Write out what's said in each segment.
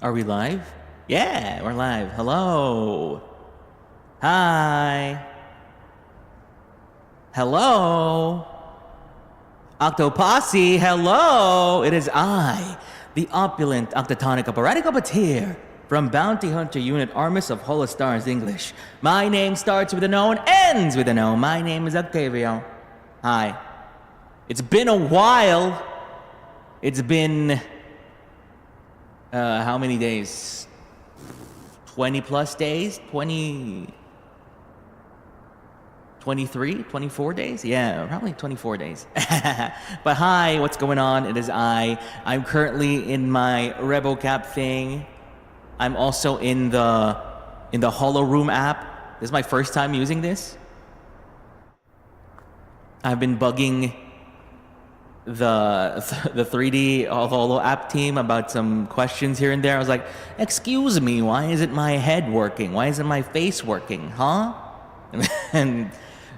Are we live? Yeah, we're live. Hello. Hi. Hello. Octoposse, hello. It is I, the opulent octotonic operatic puppeteer from Bounty Hunter Unit Armis of Holostars English. My name starts with an O and ends with an O. My name is Octavio. Hi. It's been a while. It's been how many days? 20 plus days? 23, 24 days? Yeah, probably 24 days. But hi, what's going on? It is I. I'm currently in my ReboCap thing. I'm also in the Holo Room app. This is my first time using this. I've been bugging the 3D Holo app team about some questions here and there. I was like, excuse me, why isn't my head working? Why isn't my face working, huh? And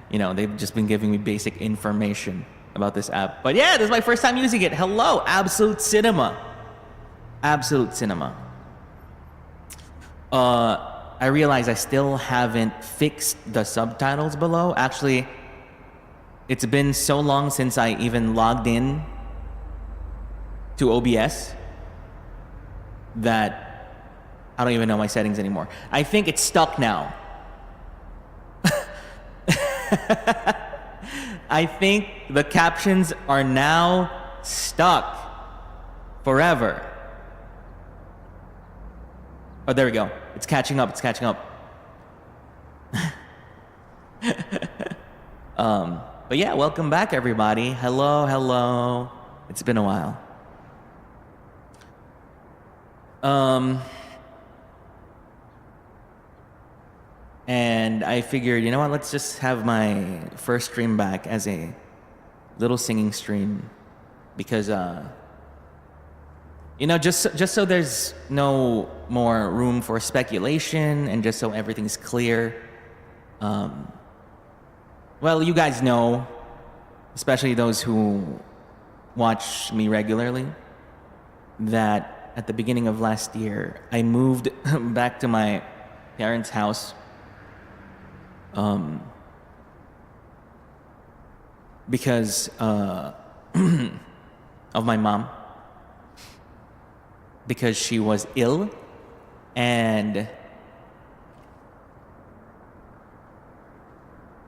you know, they've just been giving me basic information about this app. But yeah, this is my first time using it. Hello, Absolute Cinema. Absolute Cinema. I realize I still haven't fixed the subtitles below. Actually, it's been so long since I even logged in to OBS that I don't even know my settings anymore. I think it's stuck now. I think the captions are now stuck forever. Oh, there we go. It's catching up. It's catching up. But yeah, welcome back, everybody. Hello, hello. It's been a while. And I figured, you know what, let's just have my first stream back as a little singing stream. Because, you know, just so there's no more room for speculation and just so everything's clear. Well, you guys know, especially those who watch me regularly, that at the beginning of last year, I moved back to my parents' house. Because of my mom, because she was ill, and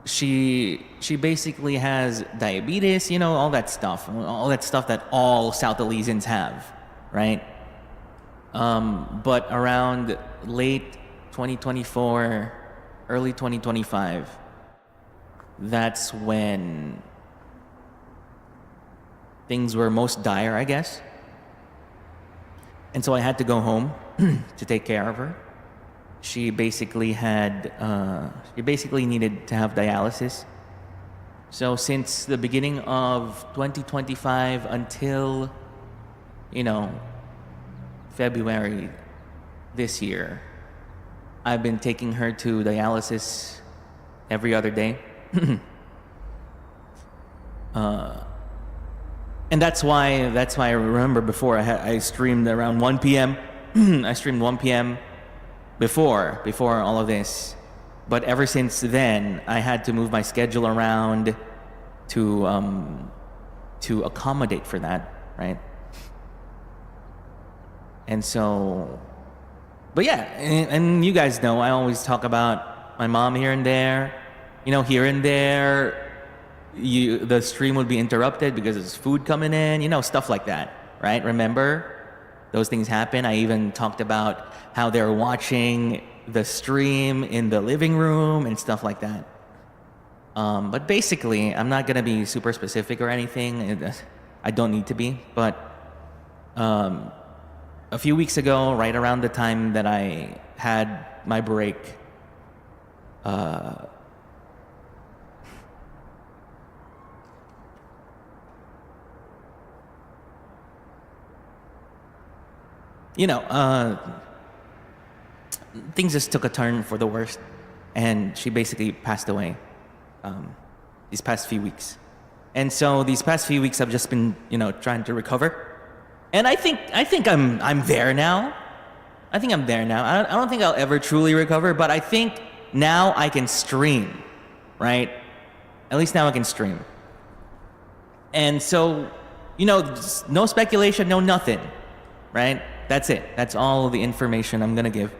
she basically has diabetes, you know, all that stuff that all South Elysians have, right? But around late 2024, early 2025, that's when things were most dire, I guess. And so I had to go home to take care of her. She basically needed to have dialysis. So since the beginning of 2025 until, you know, February this year, I've been taking her to dialysis every other day. And that's why I remember before I streamed around 1 p.m. I streamed 1 p.m. before all of this. But ever since then, I had to move my schedule around to accommodate for that, right? And so, but yeah, and you guys know I always talk about my mom here and there. You know, here and there, the stream would be interrupted because there's food coming in, you know, stuff like that, right? Remember? Those things happen. I even talked about how they're watching the stream in the living room and stuff like that. But basically, I'm not going to be super specific or anything. I don't need to be. But a few weeks ago, right around the time that I had my break, you know, things just took a turn for the worst, and she basically passed away these past few weeks. And so these past few weeks I've just been, you know, trying to recover. And I think I'm there now. I think I'm there now. I don't think I'll ever truly recover, but I think now I can stream, right? At least now I can stream. And so, you know, no speculation, no nothing, right? That's it. That's all the information I'm gonna give.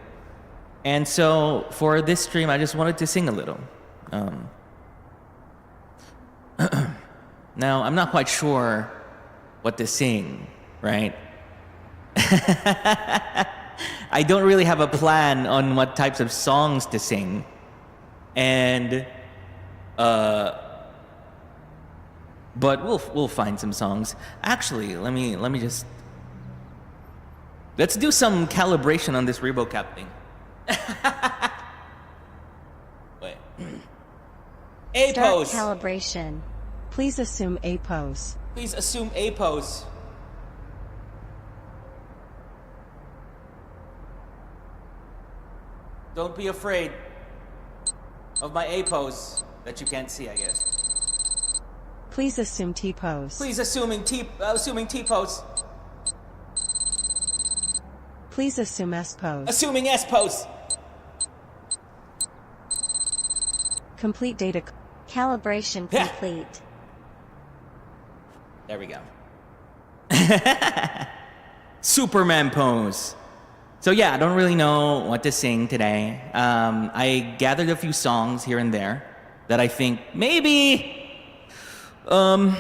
And so for this stream, I just wanted to sing a little. Now, I'm not quite sure what to sing, right? I don't really have a plan on what types of songs to sing. And but we'll find some songs. Actually, let me just let's do some calibration on this ReboCap thing. Wait. A Start pose. calibration. Please assume A pose. Please assume A pose. Don't be afraid of my A pose that you can't see, I guess. Please assume T pose. Please assuming T pose. Please assume S pose. Assuming S pose. Complete data. Calibration Yeah. complete. There we go. Superman pose. So yeah, I don't really know what to sing today. I gathered a few songs here and there that I think maybe, you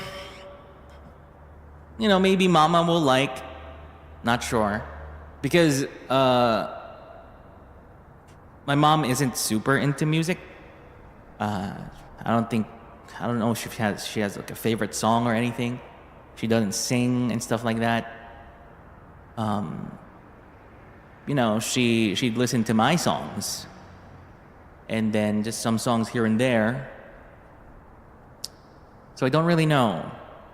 know, maybe Mama will like. Not sure, because my mom isn't super into music. I don't know if she has like a favorite song or anything. She doesn't sing and stuff like that. You know, she'd listen to my songs, and then just some songs here and there. So I don't really know.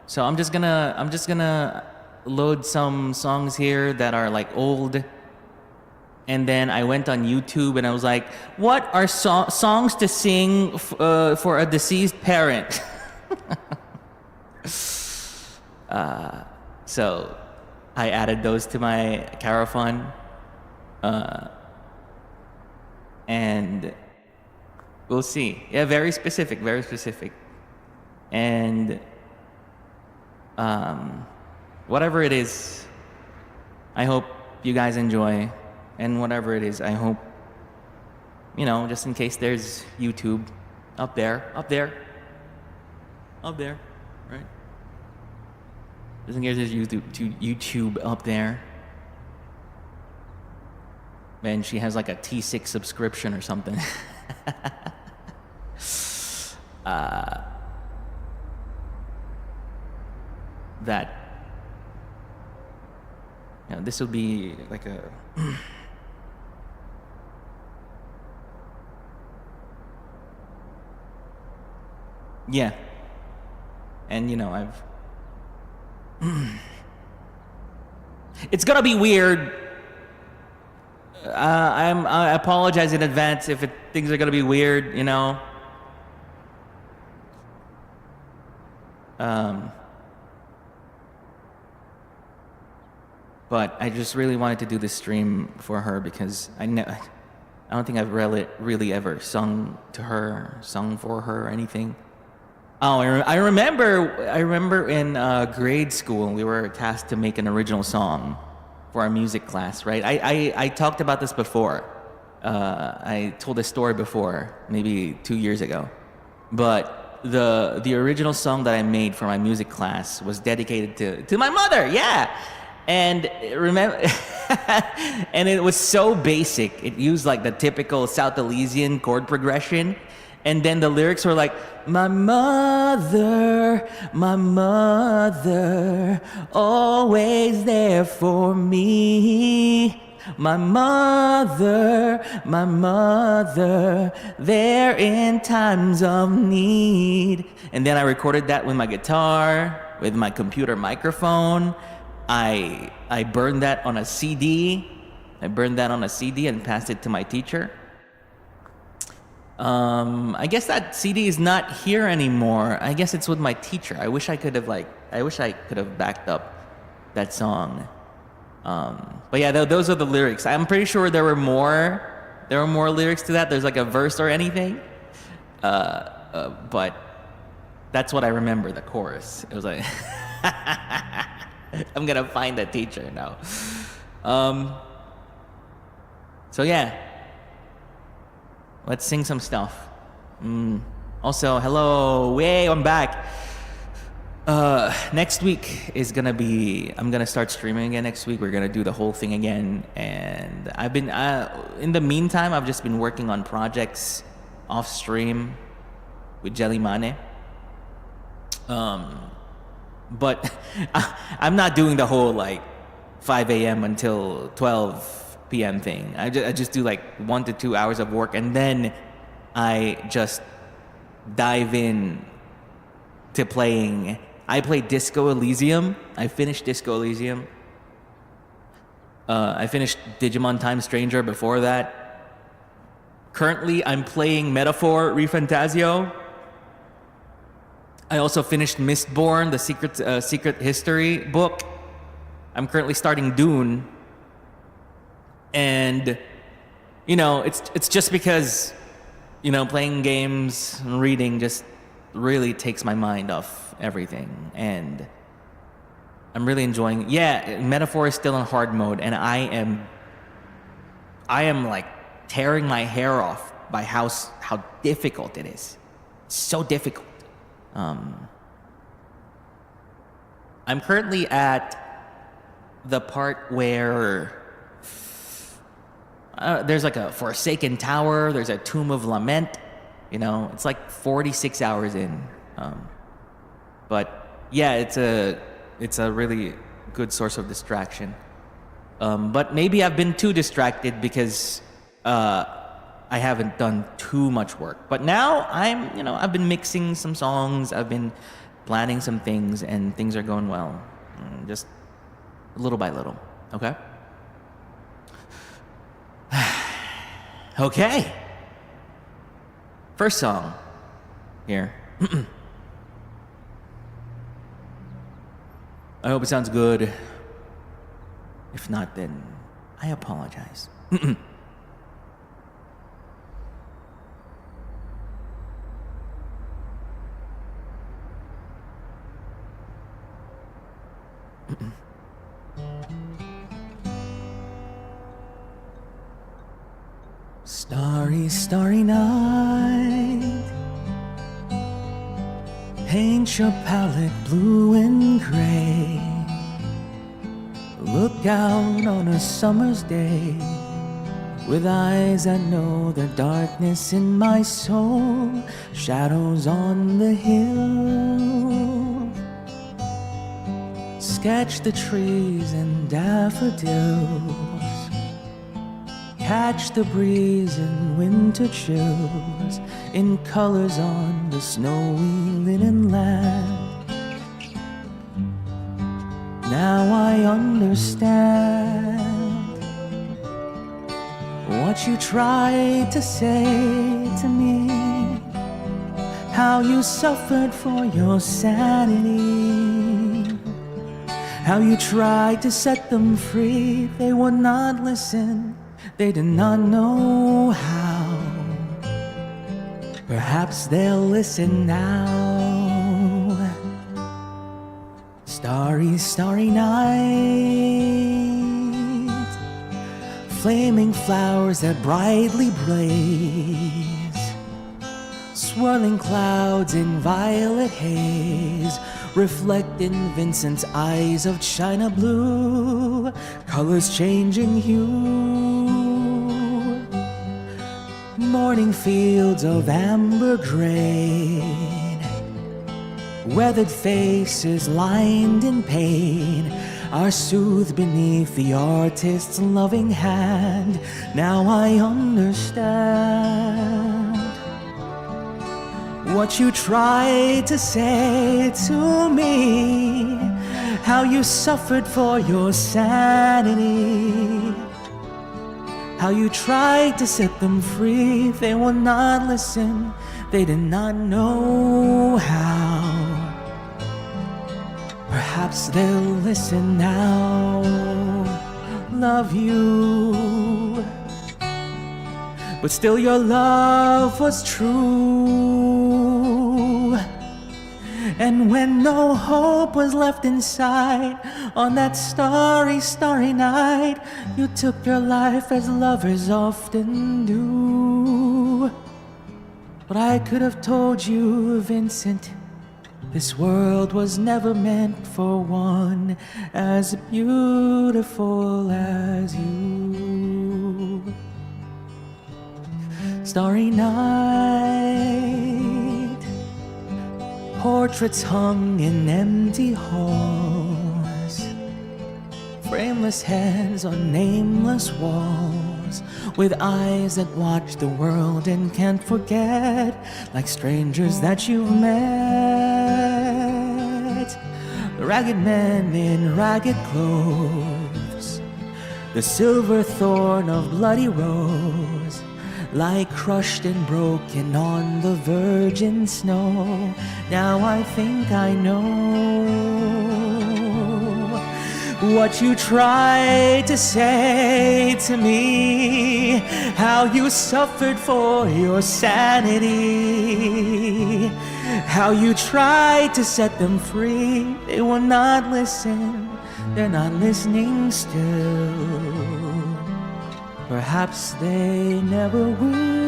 So I'm just gonna load some songs here that are like old. And then I went on YouTube and I was like, what are songs to sing for a deceased parent? So I added those to my Caravan. And we'll see. Yeah, very specific, very specific. And whatever it is, I hope you guys enjoy. And whatever it is, I hope, you know, just in case there's YouTube up there, right? Just in case there's YouTube up there. And she has like a T6 subscription or something. That, you know, this will be like a yeah. And you know, it's gonna be weird. I apologize in advance if things are gonna be weird, you know. But I just really wanted to do this stream for her because I don't think I've really ever sung to her, sung for her or anything. Oh, I remember in grade school we were tasked to make an original song for our music class, right? I talked about this before. I told this story before, maybe 2 years ago. But the original song that I made for my music class was dedicated to my mother, yeah. And remember, and it was so basic. It used like the typical South Elysian chord progression. And then the lyrics were like, my mother, always there for me. My mother, there in times of need. And then I recorded that with my guitar, with my computer microphone. I burned that on a CD. And passed it to my teacher. I guess that CD is not here anymore. I guess it's with my teacher. I wish I could have backed up that song. But yeah, those are the lyrics. I'm pretty sure there were more. There were more lyrics to that. There's like a verse or anything. But that's what I remember. The chorus. It was like, I'm gonna find that teacher now. So yeah, let's sing some stuff. Also, hello, yay, I'm back. Next week is gonna be, I'm gonna start streaming again next week. We're gonna do the whole thing again. And I've been, in the meantime, I've just been working on projects off stream with Jellymane. But I'm not doing the whole like 5 a.m. until 12 p.m. thing. I just do like 1 to 2 hours of work, and then I just dive in to playing. I played Disco Elysium. I finished Disco Elysium. I finished Digimon Time Stranger before that. Currently, I'm playing Metaphor Refantasio. I also finished Mistborn, the Secret History book. I'm currently starting Dune. And, you know, it's just because, you know, playing games and reading just really takes my mind off everything. And I'm really enjoying, yeah, Metaphor is still in hard mode, and I am like tearing my hair off by how difficult it is. It's so difficult. I'm currently at the part where there's like a Forsaken Tower, there's a Tomb of Lament, you know, it's like 46 hours in. But yeah, it's a really good source of distraction. But maybe I've been too distracted because I haven't done too much work. But now I've been mixing some songs, I've been planning some things, and things are going well. Just little by little, okay? Okay. First song here. I hope it sounds good. If not, then I apologize. Starry, starry night, paint your palette blue and gray. Look out on a summer's day with eyes that know the darkness in my soul. Shadows on the hill, sketch the trees and daffodils. Catch the breeze and winter chills in colors on the snowy linen land. Now I understand what you tried to say to me, how you suffered for your sanity, how you tried to set them free. They would not listen. They did not know how. Perhaps they'll listen now. Starry, starry night, flaming flowers that brightly blaze, swirling clouds in violet haze, reflect in Vincent's eyes of china blue, colors changing hue. Morning fields of amber grain, weathered faces lined in pain are soothed beneath the artist's loving hand. Now I understand what you tried to say to me, how you suffered for your sanity, how you tried to set them free. They will not listen. They did not know how. Perhaps they'll listen now. love you. But still your love was true. And when no hope was left inside, on that starry, starry night, you took your life as lovers often do. But I could have told you, Vincent, this world was never meant for one as beautiful as you. Starry night, portraits hung in empty halls, frameless hands on nameless walls, with eyes that watch the world and can't forget, like strangers that you've met. The ragged men in ragged clothes, the silver thorn of bloody rose, lie crushed and broken on the virgin snow. Now I think I know what you tried to say to me, how you suffered for your sanity, how you tried to set them free. They will not listen, they're not listening still. Perhaps they never will.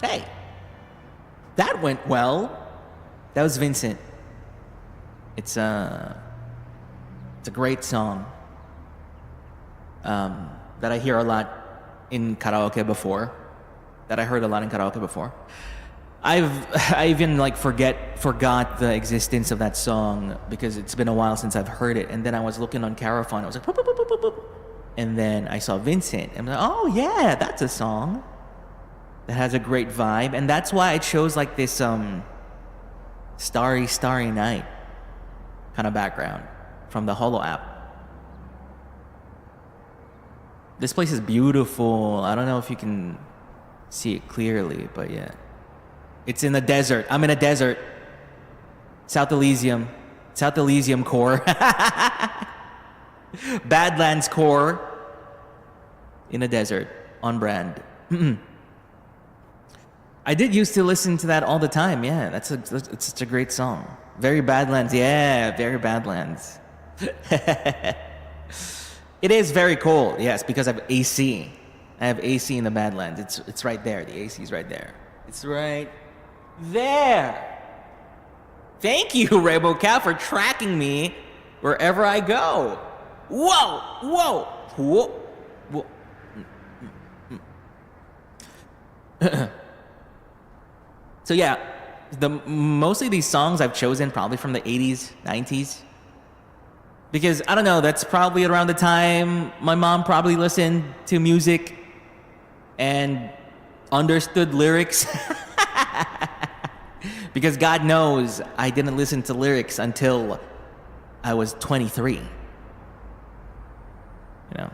Hey, that went well. That was Vincent. It's a great song that I hear a lot in karaoke before. That I heard a lot in karaoke before. I even like forgot the existence of that song because it's been a while since I've heard it. And then I was looking on Carafon. I was like, boop, boop, boop, boop, boop. And then I saw Vincent. And I'm like, oh yeah, that's a song that has a great vibe. And that's why it shows like this starry, starry night kind of background from the Holo app. This place is beautiful. I don't know if you can see it clearly, but yeah. It's in the desert. I'm in a desert. South Elysium core. Badlands core. In a desert. On brand. I did used to listen to that all the time. Yeah, it's such a great song. Very Badlands. Yeah, very Badlands. It is very cold. Yes, because I have AC. I have AC in the Badlands. It's right there. The AC is right there. It's right there. Thank you, Rainbow Cat, for tracking me wherever I go. Whoa, whoa, whoa, whoa. So yeah, mostly these songs I've chosen probably from the 80s, 90s. Because, I don't know, that's probably around the time my mom probably listened to music and understood lyrics. Because God knows I didn't listen to lyrics until I was 23. You know?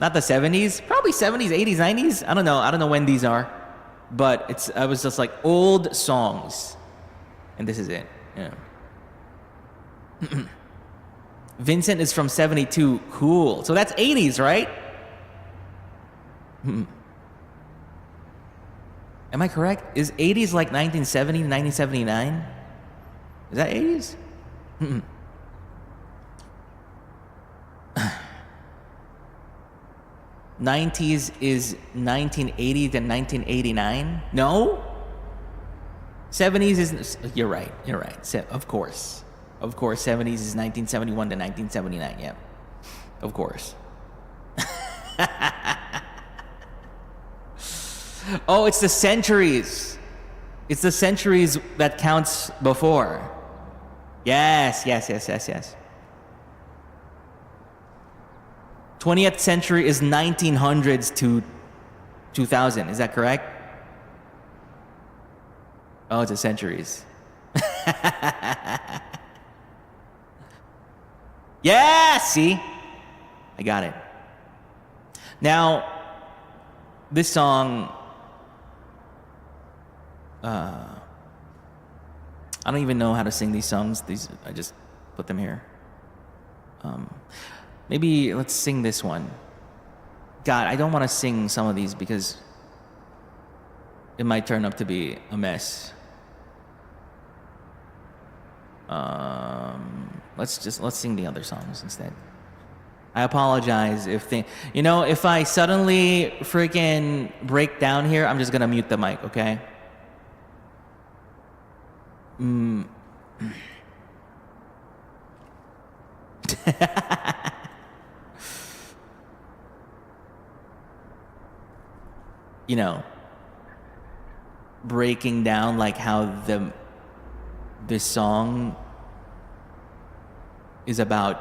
Not the 70s, probably 70s, 80s, 90s. I don't know when these are. But I was just like old songs. And this is it. Yeah. Vincent is from 72. Cool. So that's 80s, right? Am I correct? Is 80s like 1970, 1979? Is that 80s? 90s is 1980 to 1989? No? 70s is... You're right. Of course. 70s is 1971 to 1979. Yeah. Of course. Oh, it's the centuries. It's the centuries that counts before. Yes. 20th century is 1900s to 2000. Is that correct? Oh, it's the centuries. Yeah, see? I got it. Now, this song, I don't even know how to sing these songs. I just put them here. Maybe let's sing this one. God, I don't want to sing some of these because it might turn up to be a mess. Let's sing the other songs instead. I apologize if if I suddenly freaking break down here, I'm just gonna mute the mic, okay? Breaking down like how this song is about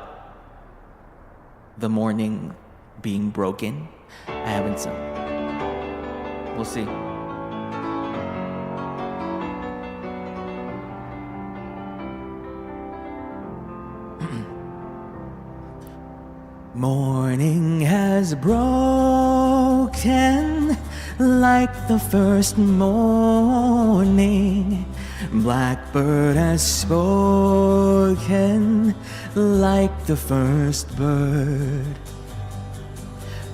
the morning being broken. I haven't sung. We'll see. Morning has broken like the first morning. Blackbird has spoken like the first bird.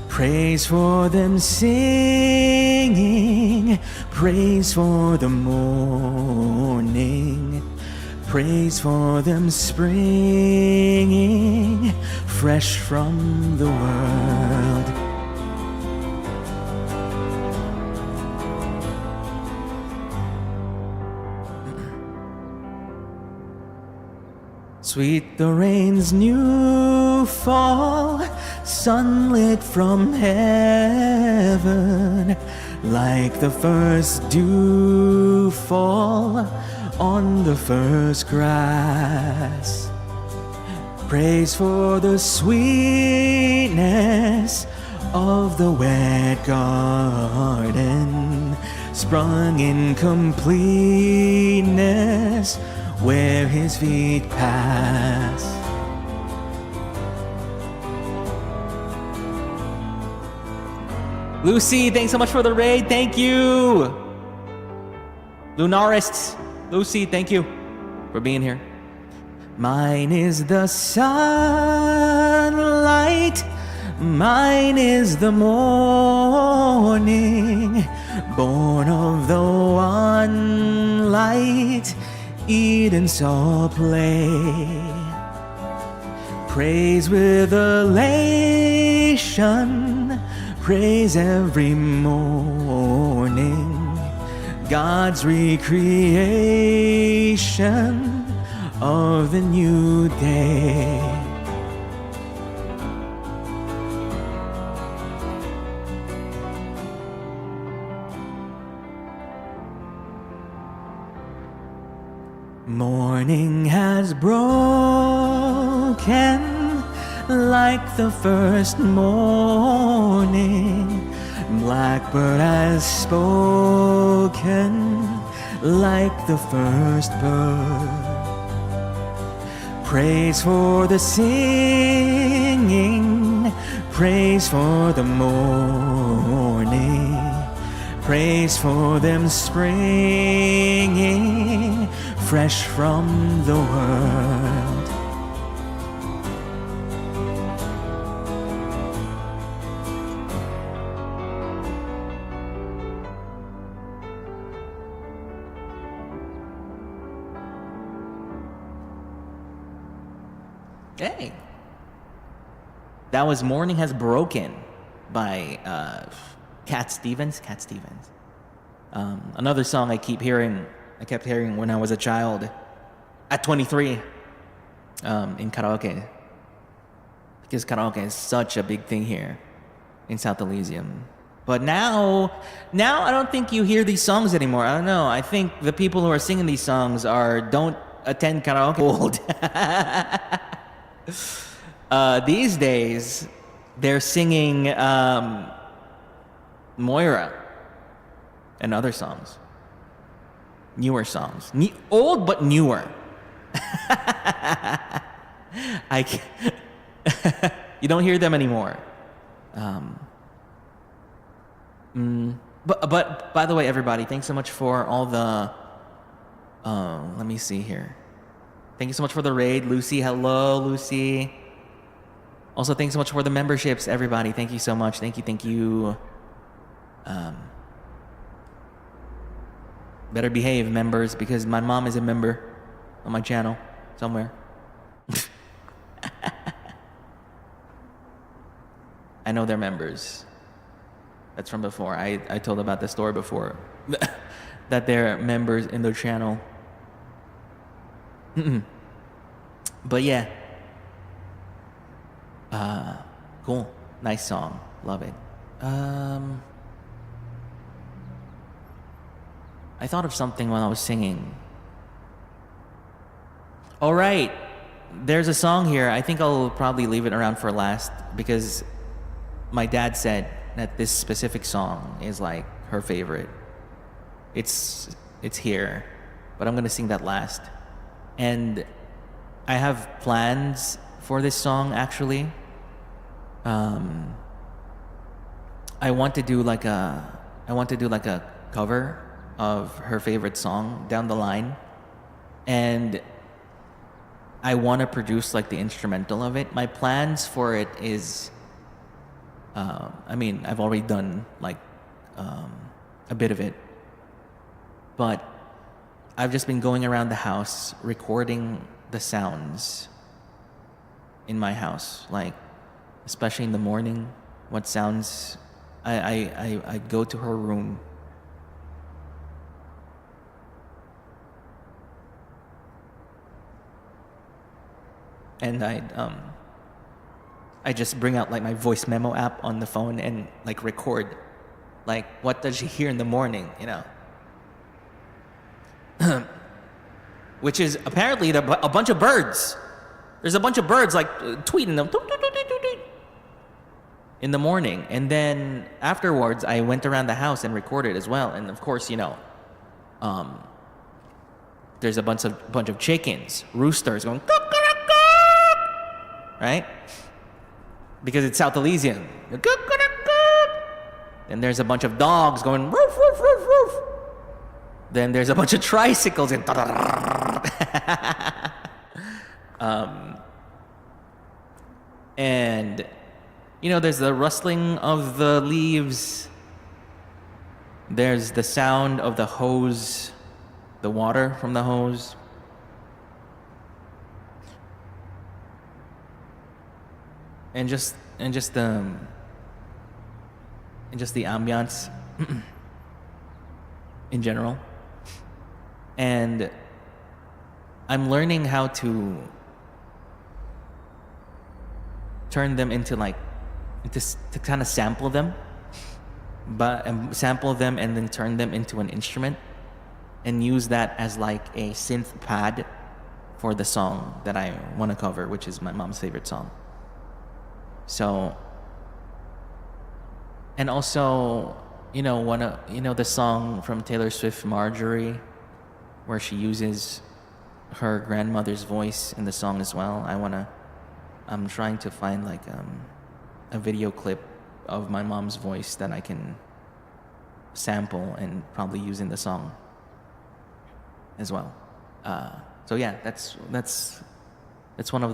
Praise for them singing, praise for the morning, praise for them springing fresh from the world. Sweet the rain's new fall, sunlit from heaven, like the first dew fall on the first grass. Praise for the sweetness of the wet garden, sprung in completeness where his feet pass. Lucy, thanks so much for the raid. Thank you. Lunarists, Lucy, thank you for being here. Mine is the sunlight, mine is the morning, born of the one light Eden saw play. Praise with elation, praise every morning, God's recreation of the new day. Morning has broken like the first morning. Blackbird has spoken like the first bird. Praise for the singing, praise for the morning, praise for them springing fresh from the world. Hey, that was Morning Has Broken by Cat Stevens. Another song I kept hearing when I was a child at 23 in karaoke, because karaoke is such a big thing here in South Elysium. But now I don't think you hear these songs anymore. I don't know. I think the people who are singing these songs don't attend karaoke. Old. These days, they're singing Moira and other songs. Newer songs. Old but newer. You don't hear them anymore. But by the way, everybody, thanks so much for all the. Let me see here. Thank you so much for the raid, Lucy. Hello, Lucy. Also, thanks so much for the memberships, everybody. Thank you so much. Thank you. Better behave, members, because my mom is a member on my channel somewhere. I know they're members. That's from before. I told about the story before. That they're members in the channel. But yeah. Cool. Nice song. Love it. I thought of something while I was singing. All right. There's a song here. I think I'll probably leave it around for last because my dad said that this specific song is like her favorite. It's here, but I'm gonna sing that last. And I have plans for this song actually. I want to do like a cover of her favorite song down the line, and I want to produce like the instrumental of it. My plans for it is, I've already done like a bit of it, but I've just been going around the house recording the sounds in my house, like especially in the morning, what sounds. I go to her room and I just bring out like my voice memo app on the phone and like record like what does she hear in the morning, you know. Which is apparently a bunch of birds. There's a bunch of birds like tweeting them in the morning, and then afterwards I went around the house and recorded as well. And of course, you know, there's a bunch of chickens, roosters going right, because it's South Elysian. And there's a bunch of dogs going roof roof roof roof. Then there's a bunch of tricycles and and you know, there's the rustling of the leaves. There's the sound of the hose, the water from the hose. And just the ambiance in general. And I'm learning how to turn them into to kind of sample them, sample them and then turn them into an instrument and use that as like a synth pad for the song that I want to cover, which is my mom's favorite song. So, and also, you know, the song from Taylor Swift, Marjorie, where she uses her grandmother's voice in the song as well. I'm trying to find like a video clip of my mom's voice that I can sample and probably use in the song as well. So yeah, that's one of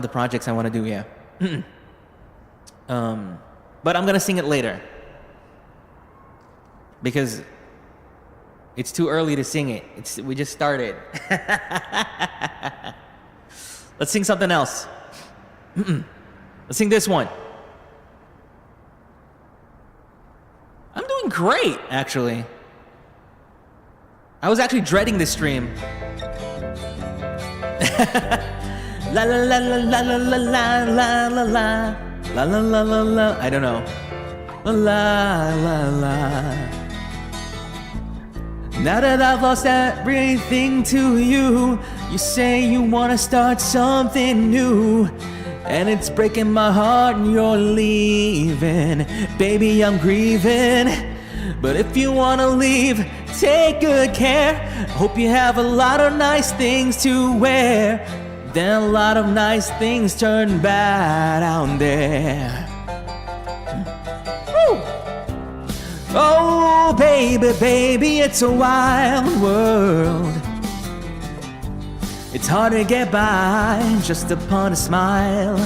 the projects I want to do, yeah. But I'm gonna sing it later because it's too early to sing it. We just started. Let's sing something else. Let's sing this one. I'm doing great, actually. I was actually dreading this stream. La la la la la la la la la la la la la la la. I don't know. La la la. Now that I've lost everything to you, you say you wanna start something new, and it's breaking my heart and you're leaving. Baby, I'm grieving. But if you wanna leave, take good care. Hope you have a lot of nice things to wear. Then a lot of nice things turn bad out there. Woo! Oh, baby, baby, it's a wild world. It's hard to get by just upon a smile.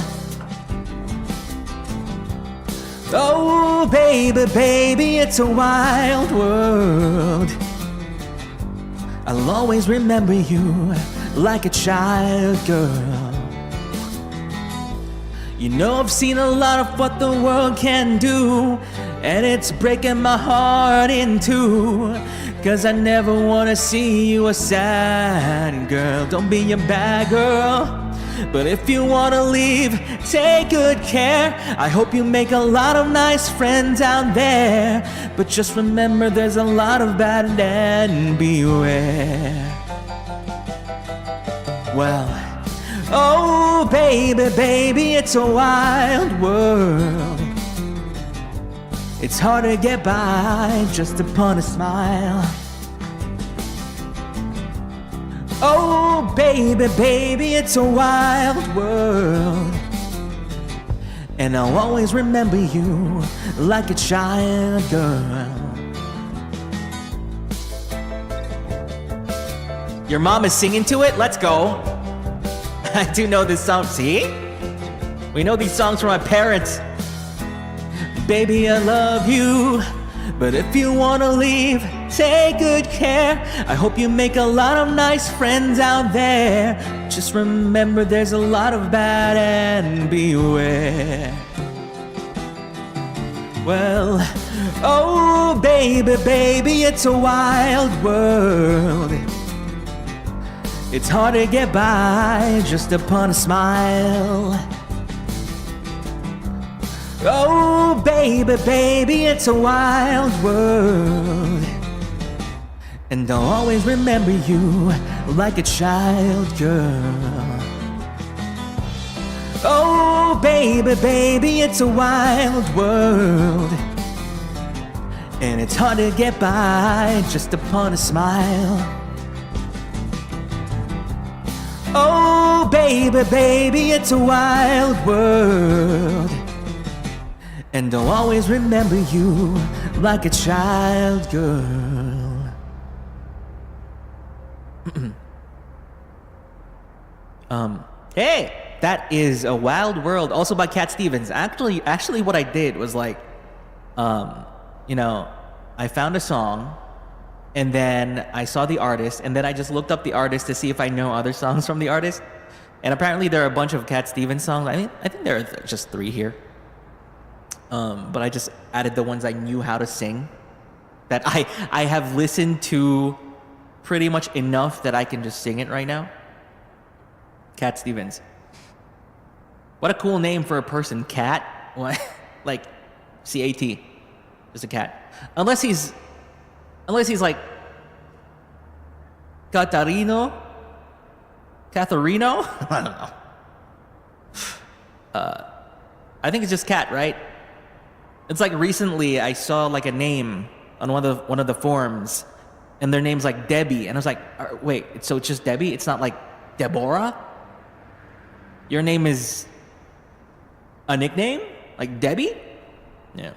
Oh, baby, baby, it's a wild world. I'll always remember you like a child girl. You know I've seen a lot of what the world can do, and it's breaking my heart in two. 'Cause I never wanna see you a sad girl. Don't be a bad girl. But if you wanna leave, take good care. I hope you make a lot of nice friends out there. But just remember there's a lot of bad and beware. Well, oh baby, baby, it's a wild world. It's hard to get by just upon a smile. Oh baby, baby, it's a wild world. And I'll always remember you like a child girl. Your mom is singing to it? Let's go. I do know this song. See? We know these songs from our parents. Baby, I love you, but if you wanna leave, take good care. I hope you make a lot of nice friends out there. Just remember there's a lot of bad and beware. Well, oh baby, baby, it's a wild world. It's hard to get by just upon a smile. Oh baby, baby, it's a wild world. And I'll always remember you like a child girl. Oh baby, baby, it's a wild world. And it's hard to get by just upon a smile. Oh baby, baby, it's a wild world. And I'll always remember you like a child girl. Hey, that is A Wild World, also by Cat Stevens. Actually, what I did was like, you know, I found a song, and then I saw the artist, and then I just looked up the artist to see if I know other songs from the artist. And apparently there are a bunch of Cat Stevens songs. I think there are just 3 here. But I just added the ones I knew how to sing, that I have listened to pretty much enough that I can just sing it right now. Cat Stevens. What a cool name for a person, Cat. What? Like C-A-T. Just a cat. Unless he's like Catarino? Catharino? I don't know. I think it's just Cat, right? It's like recently I saw like a name on one of the forums, and their name's like Debbie, and I was like, wait, so it's just Debbie? It's not like Deborah? Your name is a nickname? Like Debbie? Yeah.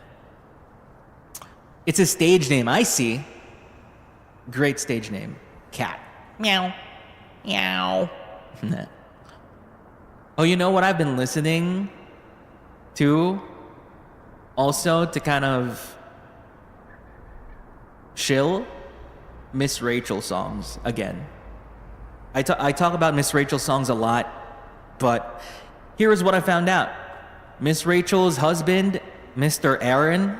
It's a stage name, I see. Great stage name. Cat. Meow. Meow. Oh, you know what I've been listening to? Also, to kind of chill, Miss Rachel songs again. I talk about Miss Rachel songs a lot, but here is what I found out. Miss Rachel's husband, Mr. Aaron,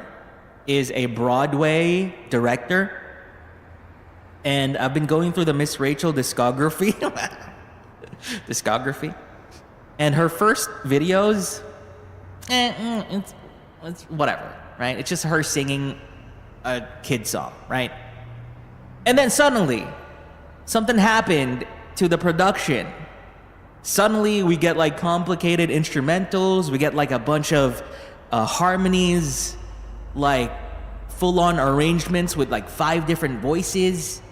is a Broadway director, and I've been going through the Miss Rachel discography, and her first videos, it's whatever, right? It's just her singing a kid song, right? And then suddenly, something happened to the production. Suddenly, we get like complicated instrumentals. We get like a bunch of harmonies, like full-on arrangements with like 5 different voices.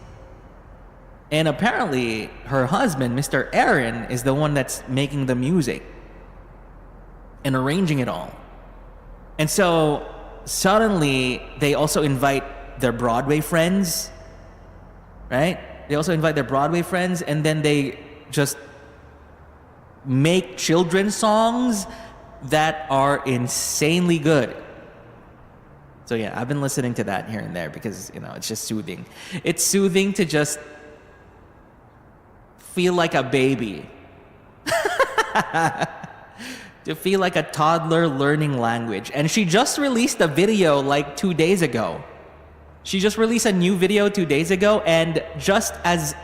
And apparently her husband, Mr. Aaron, is the one that's making the music and arranging it all. And so suddenly they also invite their Broadway friends, right? They also invite their Broadway friends, and then they just make children's songs that are insanely good. So yeah, I've been listening to that here and there because, you know, it's just soothing. It's soothing to just feel like a baby. To feel like a toddler learning language. And she just released a video like 2 days ago. She just released a new video 2 days ago, and just as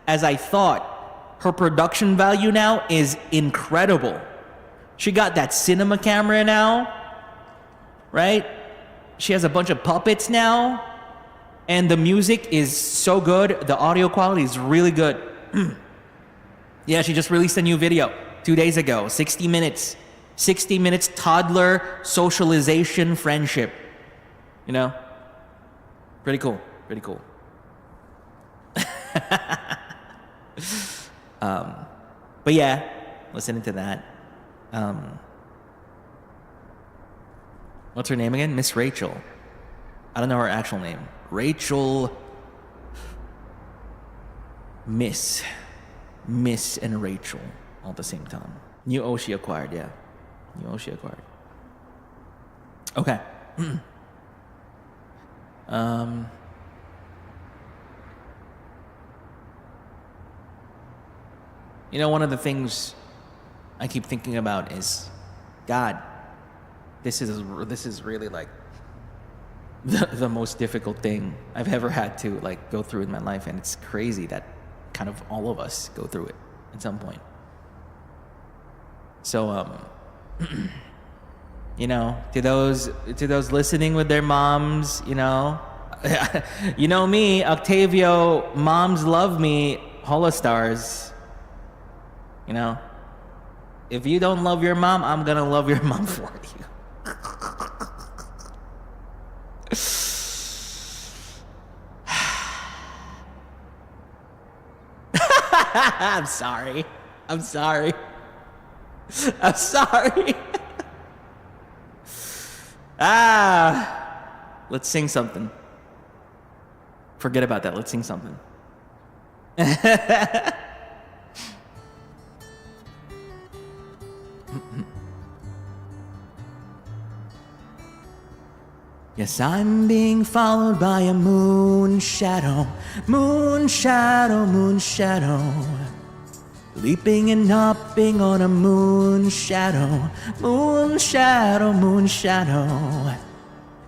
I thought, her production value now is incredible. She got that cinema camera now, right? She has a bunch of puppets now, and the music is so good. The audio quality is really good. Yeah, she just released a new video 2 days ago. 60 minutes. 60 minutes toddler socialization friendship. You know? Pretty cool. Pretty cool. But yeah, listening to that. What's her name again? Miss Rachel. I don't know her actual name. Rachel. Miss and Rachel all at the same time. New O she acquired, yeah. New O she acquired. Okay. You know, one of the things I keep thinking about is, God, this is really like the most difficult thing I've ever had to like go through in my life, and it's crazy that kind of all of us go through it at some point. So you know, to those listening with their moms, you know, you know me, Octavio, moms love me, Holostars. You know, if you don't love your mom, I'm gonna love your mom for you. I'm sorry. I'm sorry. Let's sing something. Forget about that. Let's sing something. Yes, I'm being followed by a moon shadow, moon shadow, moon shadow. Leaping and hopping on a moon shadow, moon shadow, moon shadow.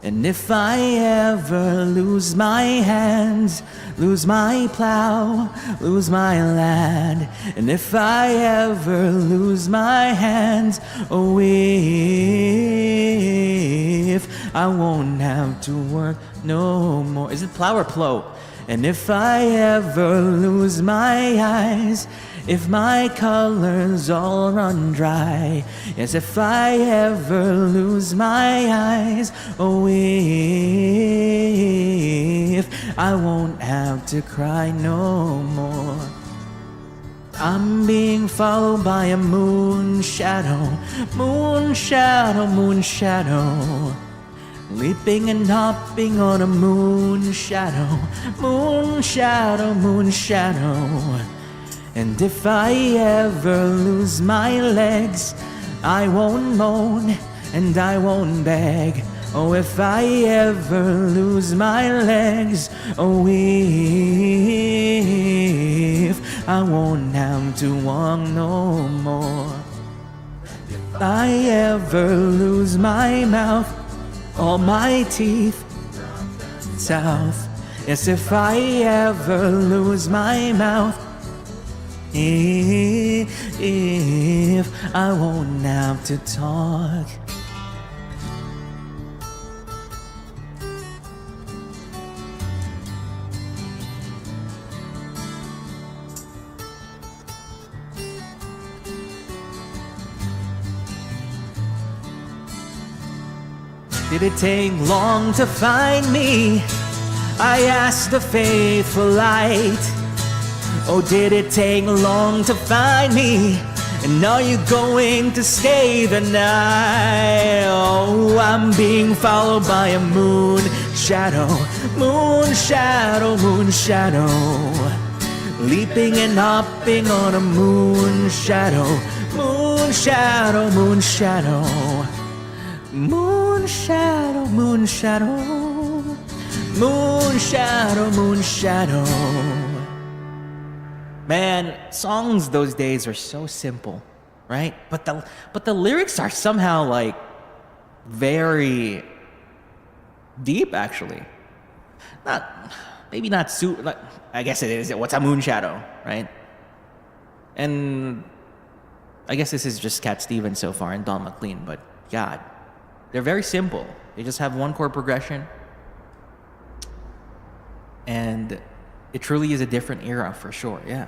And if I ever lose my hands, lose my plow, lose my land, and if I ever lose my hands, oh, if I won't have to work no more. Is it plow or plow? And if I ever lose my eyes, if my colors all run dry, yes, if I ever lose my eyes, oh, if I won't have to cry no more. I'm being followed by a moon shadow, moon shadow, moon shadow. Leaping and hopping on a moon shadow, moon shadow, moon shadow. And if I ever lose my legs, I won't moan and I won't beg. Oh, if I ever lose my legs, oh, if I won't have to walk no more. If I ever lose my mouth, all my teeth, south. Yes, if I ever lose my mouth, if I won't have to talk. Did it take long to find me? I asked the faithful light. Oh, did it take long to find me? And are you going to stay the night? Oh, I'm being followed by a moon shadow, moon shadow, moon shadow. Leaping and hopping on a moon shadow, moon shadow, moon shadow. Moon shadow, moon shadow. Moon shadow, moon shadow. Man, songs those days are so simple, right? But the lyrics are somehow like very deep, actually. Maybe not like, I guess it is. What's a moon shadow, right? And I guess this is just Cat Stevens so far and Don McLean, but God, they're very simple. They just have one chord progression, and it truly is a different era for sure. Yeah,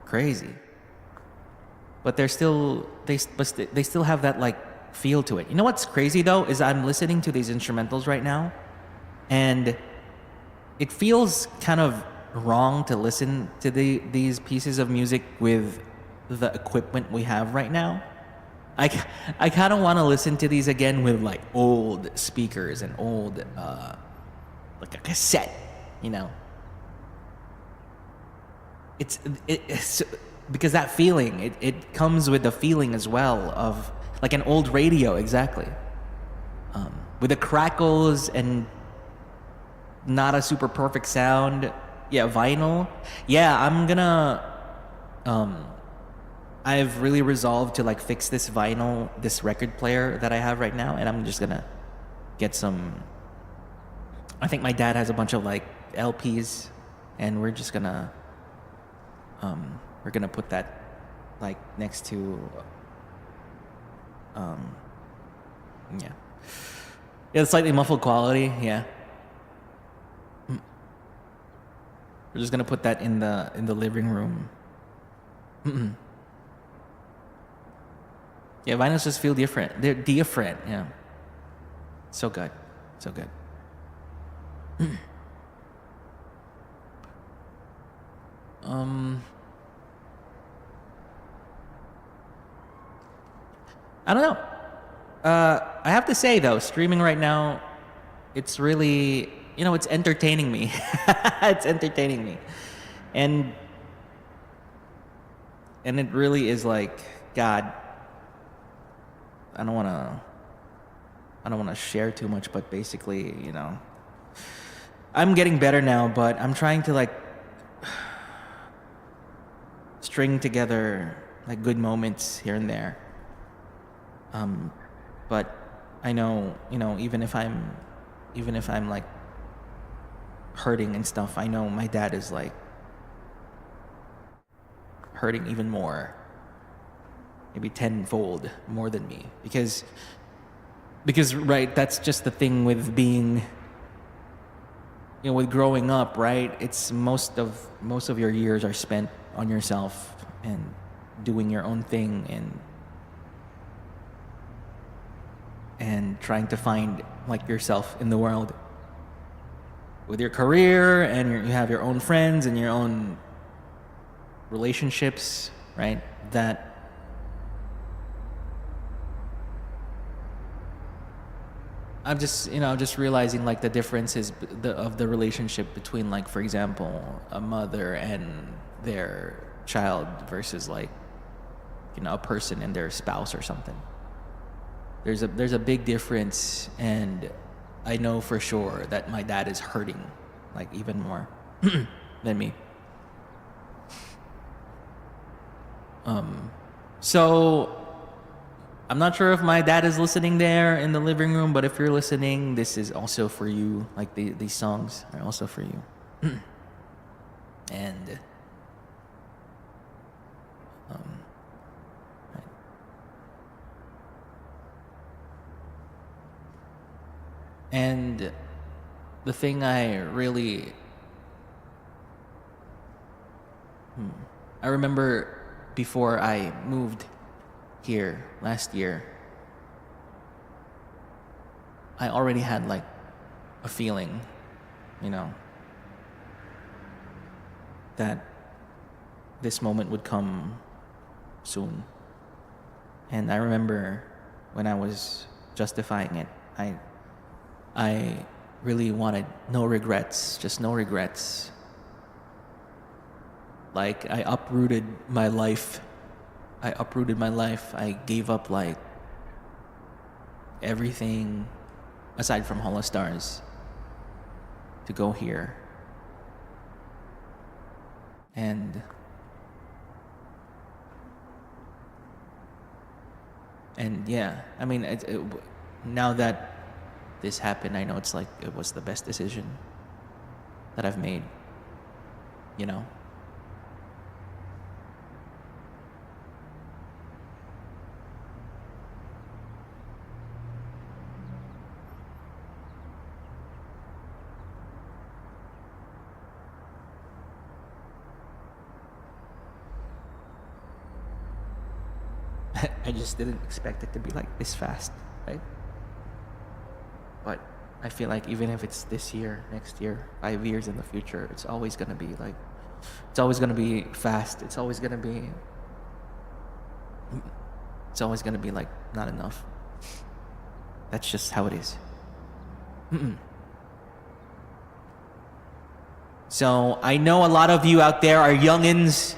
crazy. But they still have that like feel to it. You know what's crazy though is I'm listening to these instrumentals right now, and it feels kind of wrong to listen to these pieces of music with the equipment we have right now. I kind of want to listen to these again with like old speakers and old like a cassette, you know. It's because that feeling it comes with the feeling as well of like an old radio, exactly, with the crackles and not a super perfect sound. Yeah, vinyl. Yeah, I'm gonna I've really resolved to like fix this record player that I have right now, and I'm just gonna get some. I think my dad has a bunch of like LPs, and we're just gonna put that like next to yeah, it's slightly muffled quality. Yeah, we're just gonna put that in the living room. Yeah, vinyls just feel different. They're different. Yeah, so good, so good. I don't know. I have to say though, streaming right now, it's really, it's entertaining me. It's entertaining me, and it really is like, God. I don't want to share too much, but basically, I'm getting better now, but I'm trying to like string together like good moments here and there. But I know, even if I'm like hurting and stuff, I know my dad is like hurting even more, maybe tenfold more than me, because right, that's just the thing with being, with growing up, right? It's most of your years are spent on yourself and doing your own thing and trying to find like yourself in the world with your career, and you have your own friends and your own relationships, right? That I'm just realizing like the differences of the relationship between, like, for example, a mother and their child versus like, a person and their spouse or something. There's a big difference, and I know for sure that my dad is hurting like even more than me. So I'm not sure if my dad is listening there in the living room, but if you're listening, this is also for you. Like these songs are also for you. And right. And the thing I really I remember before I moved here last year, I already had like a feeling, you know, that this moment would come soon. And I remember when I was justifying it, I really wanted no regrets, just no regrets. Like I uprooted my life. I gave up like everything aside from Holo Stars to go here. And yeah, I mean, now that this happened, I know it's like it was the best decision that I've made, you know? I just didn't expect it to be like this fast, right? But I feel like even if it's this year, next year, 5 years in the future, it's always gonna be like, it's always gonna be fast. It's always gonna be like not enough. That's just how it is. So I know a lot of you out there are youngins.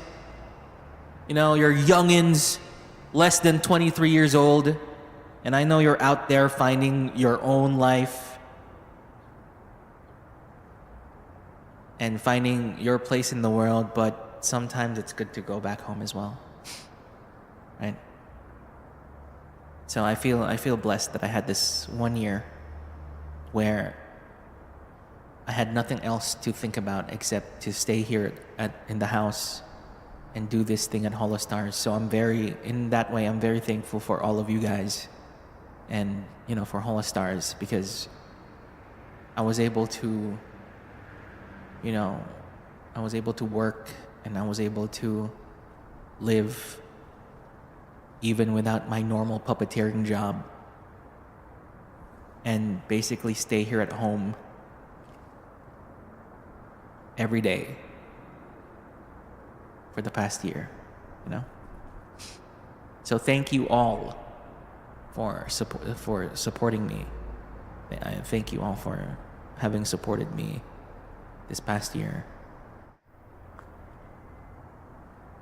You know, you're youngins, less than 23 years old. And I know you're out there finding your own life and finding your place in the world, but sometimes it's good to go back home as well. Right? So I feel blessed that I had this 1 year where I had nothing else to think about except to stay here in the house and do this thing at Holo Stars. So in that way, I'm very thankful for all of you guys and, you know, for Holo Stars, because I was able to, you know, I was able to work and I was able to live even without my normal puppeteering job and basically stay here at home every day for the past year, you know? So thank you all for supporting me. I thank you all for having supported me this past year.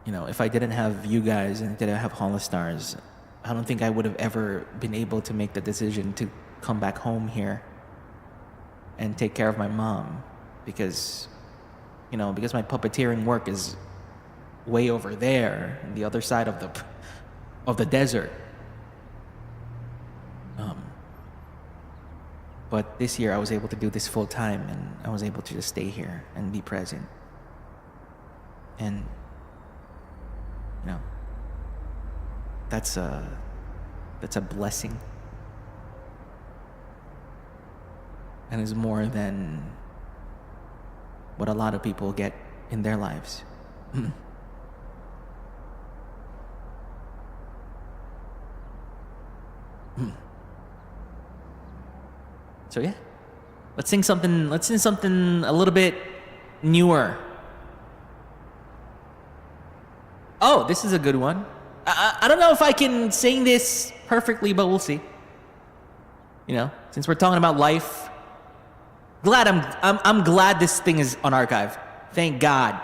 You know, if I didn't have you guys and didn't have Holo Stars, I don't think I would have ever been able to make the decision to come back home here and take care of my mom, because, you know, because my puppeteering work is way over there on the other side of the desert. But this year I was able to do this full time, and I was able to just stay here and be present. And, you know, that's a blessing, and is more than what a lot of people get in their lives. So yeah, let's sing something a little bit newer. Oh, this is a good one. I don't know if I can sing this perfectly, but we'll see. You know, since we're talking about life, I'm glad this thing is on archive. Thank God.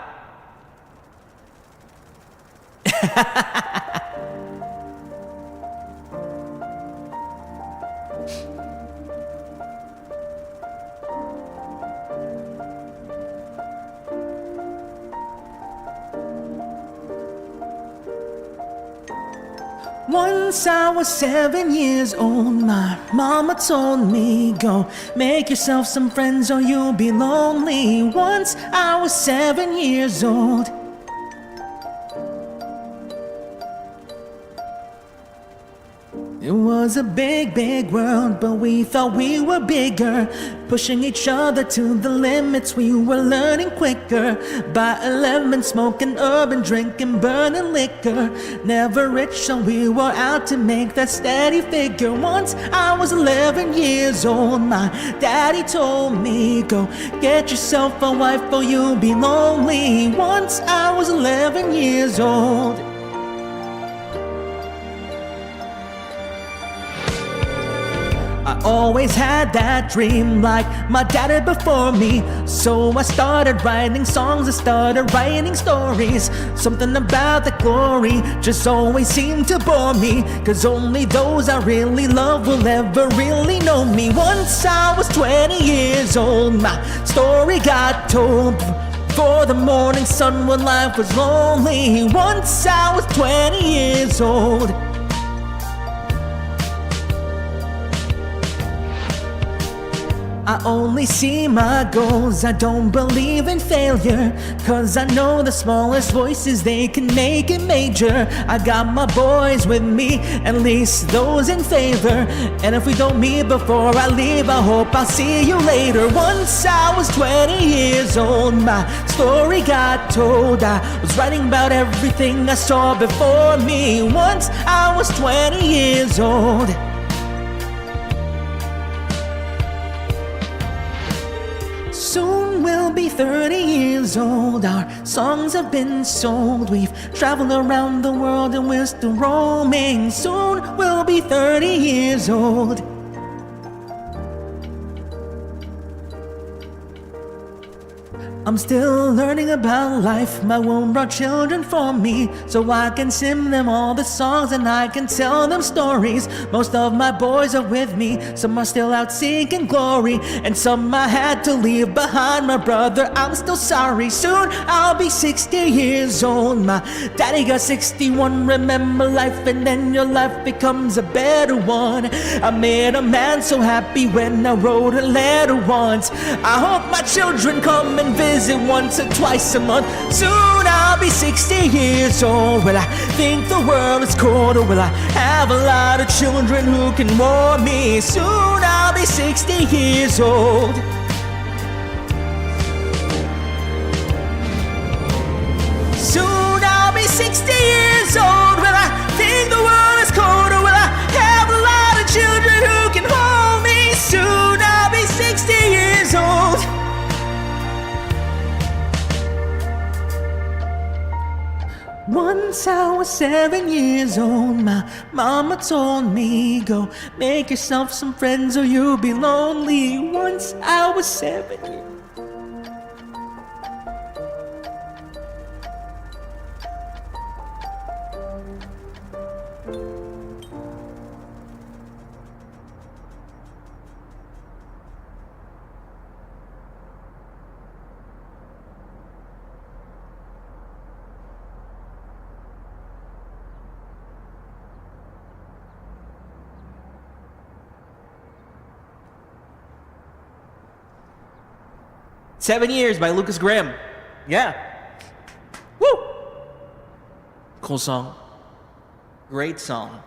Once I was 7 years old, my mama told me, go make yourself some friends or you'll be lonely. Once I was 7 years old. It was a big, big world, but we thought we were bigger. Pushing each other to the limits, we were learning quicker. By 11, smoking urban, drinking, burning liquor. Never rich, so we were out to make that steady figure. Once I was 11 years old, my daddy told me, go get yourself a wife or you'll be lonely. Once I was 11 years old. I always had that dream like my daddy before me. So I started writing songs, I started writing stories. Something about the glory just always seemed to bore me, cause only those I really love will ever really know me. Once I was 20 years old, my story got told for the morning sun when life was lonely. Once I was 20 years old. I only see my goals, I don't believe in failure, cause I know the smallest voices, they can make it major. I got my boys with me, at least those in favor. And if we don't meet before I leave, I hope I'll see you later. Once I was 20 years old, my story got told. I was writing about everything I saw before me. Once I was 20 years old. Soon we'll be 30 years old. Our songs have been sold. We've traveled around the world and we're still roaming. Soon we'll be 30 years old. I'm still learning about life. My womb brought children for me, so I can sing them all the songs and I can tell them stories. Most of my boys are with me, some are still out seeking glory, and some I had to leave behind. My brother, I'm still sorry. Soon I'll be 60 years old. My daddy got 61. Remember life and then your life becomes a better one. I made a man so happy when I wrote a letter once. I hope my children come and visit once or twice a month. Soon I'll be 60 years old. Will I think the world is cold, or will I have a lot of children who can warm me? Soon I'll be 60 years old. Soon I'll be 60 years old. Will I think the world is cold, or will I have a lot of children who can hold me? Soon I'll be 60 years old. Once I was 7 years old, my mama told me, go make yourself some friends or you'll be lonely. Once I was 7 years old. "7 Years" by Lucas Graham. Yeah. Woo! Cool song. Great song.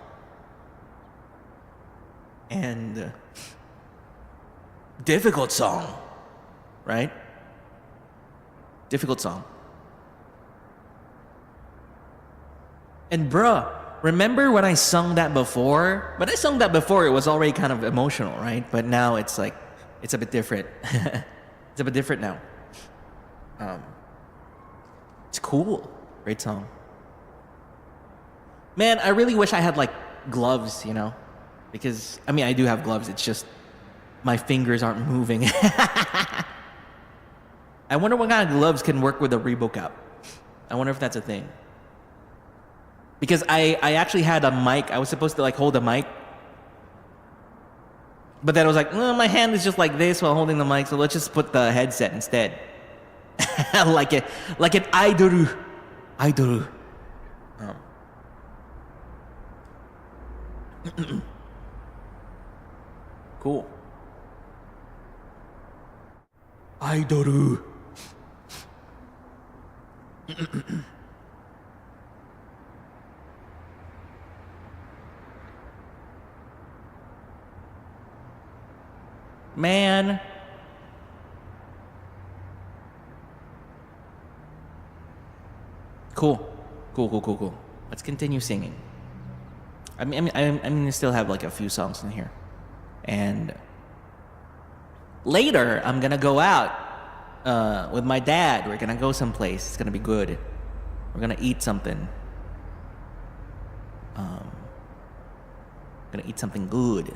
And difficult song, right? Difficult song. And bruh, remember when I sung that before? But I sung that before, it was already kind of emotional, right? But now it's like, it's a bit different. It's a bit different now. It's cool. Great song. Man, I really wish I had like gloves, you know? Because, I mean, I do have gloves. It's just my fingers aren't moving. I wonder what kind of gloves can work with a Reebok app. I wonder if that's a thing. Because I actually had a mic. I was supposed to like hold a mic. But then I was like, my hand is just like this while holding the mic, so let's just put the headset instead. like an idol. Cool. Idol. Man. Cool. Cool. Let's continue singing. I mean, I still have like a few songs in here. And later, I'm gonna go out with my dad. We're gonna go someplace. It's gonna be good. We're gonna eat something. Gonna eat something good.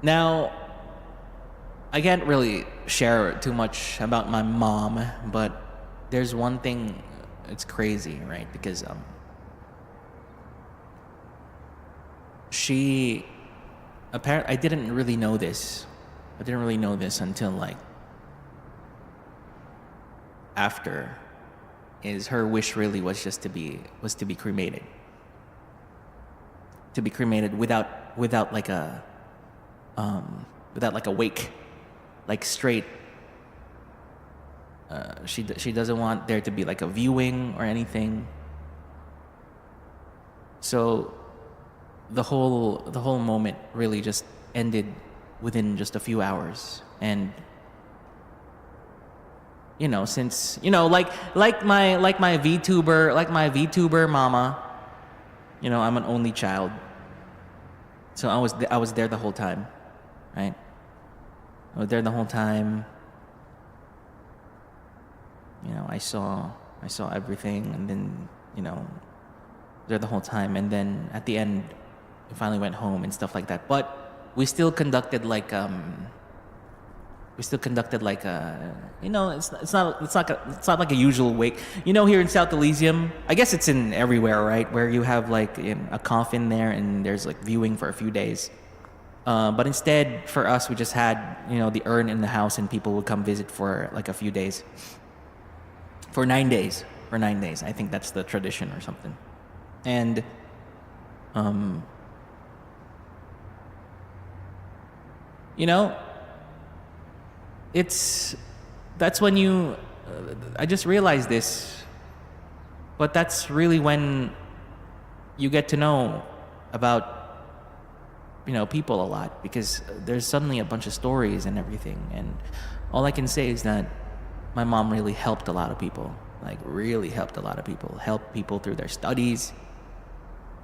Now, I can't really share too much about my mom, but there's one thing. It's crazy, right? Because she apparently, I didn't really know this. I didn't really know this until like after. Is her wish really was just to be cremated. To be cremated without like a wake, like straight. She doesn't want there to be like a viewing or anything. So the whole moment really just ended within just a few hours. And since like my VTuber mama, I'm an only child, so I was there the whole time, right? I was there the whole time. I saw everything, and then there the whole time, and then at the end, I finally went home and stuff like that. But we still conducted like it's not like a usual wake. Here in South Elysium, I guess it's in everywhere, right? Where you have like a coffin there, and there's like viewing for a few days. But instead, for us, we just had the urn in the house, and people would come visit for like a few days. For 9 days. I think that's the tradition or something. And that's when I just realized this, but that's really when you get to know about people a lot, because there's suddenly a bunch of stories and everything. And all I can say is that my mom really helped a lot of people, helped people through their studies,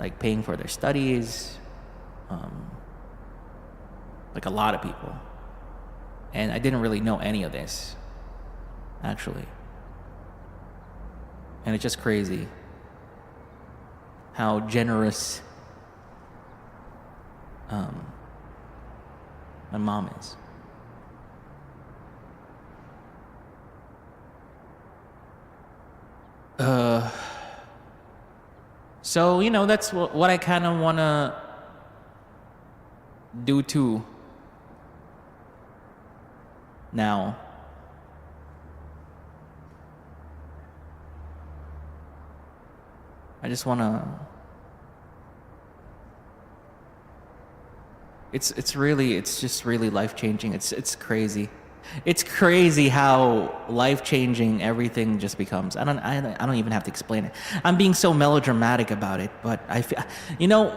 like paying for their studies, like a lot of people. And I didn't really know any of this, actually. And it's just crazy how generous my mom is. So that's what I kind of want to do too now. I just want to it's just really life-changing. It's crazy. It's crazy how life-changing everything just becomes. I don't even have to explain it. I'm being so melodramatic about it, but I feel,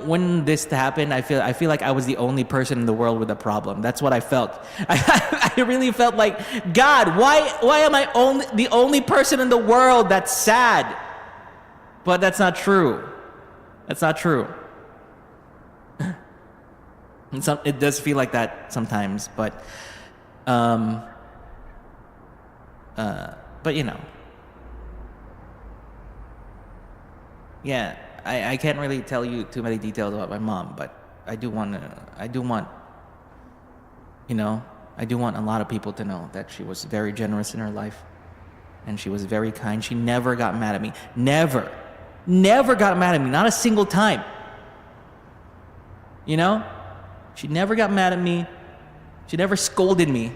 when this happened, I feel like I was the only person in the world with a problem. That's what I felt. I really felt like, God, why am I the only person in the world that's sad? But that's not true. That's not true. It does feel like that sometimes, but yeah, I can't really tell you too many details about my mom, but I do want a lot of people to know that she was very generous in her life, and she was very kind. She never got mad at me. Never got mad at me, not a single time. She never got mad at me. She never scolded me.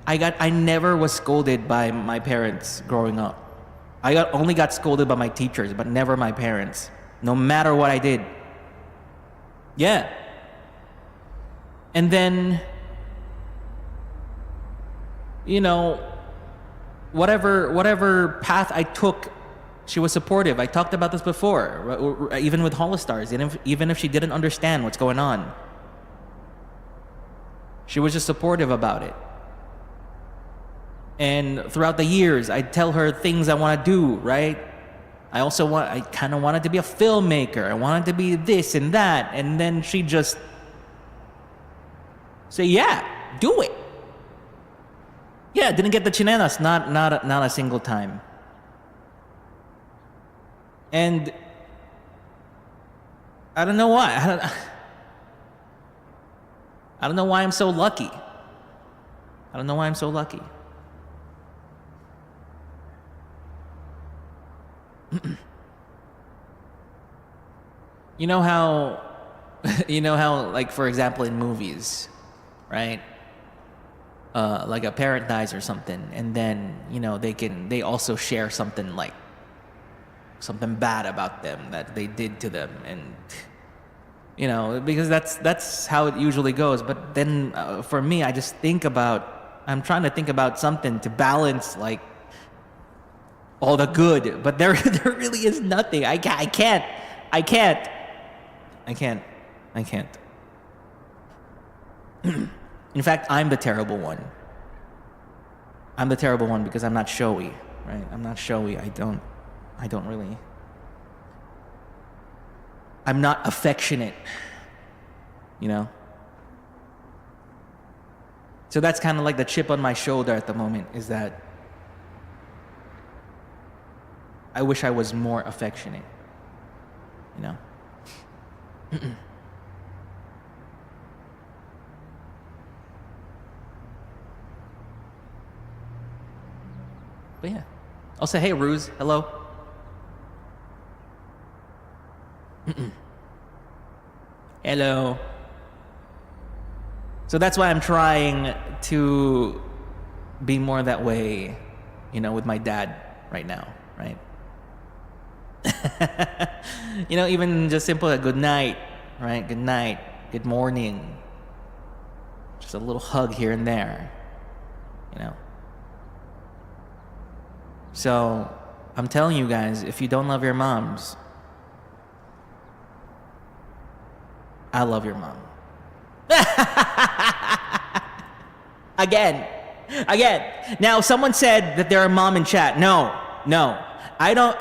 I never was scolded by my parents growing up. I only got scolded by my teachers, but never my parents, no matter what I did. Yeah. And then, whatever path I took She was supportive. I talked about this before, even with Holostars, even if she didn't understand what's going on. She was just supportive about it. And throughout the years, I'd tell her things I want to do, right? I kind of wanted to be a filmmaker. I wanted to be this and that. And then she'd just say, yeah, do it. Yeah, didn't get the chinelas, not a single time. And I don't know why. I don't know why I'm so lucky. I don't know why I'm so lucky. You know how, like, for example, in movies, right? Like a parent dies or something, and then, they also share something like something bad about them that they did to them, and because that's how it usually goes. But then for me, I'm trying to think about something to balance like all the good, but there really is nothing. I can't. In fact, I'm the terrible one. I'm the terrible one because I'm not showy, right? I'm not showy. I don't really. I'm not affectionate, So that's kind of like the chip on my shoulder at the moment, is that I wish I was more affectionate, But yeah. I'll say, hey, Ruse, hello. Hello. So that's why I'm trying to be more that way, with my dad right now, right? Even just simple good night, right? Good night, good morning. Just a little hug here and there, So I'm telling you guys, if you don't love your moms, I love your mom. Again. Now, someone said that they're a mom in chat. No. I don't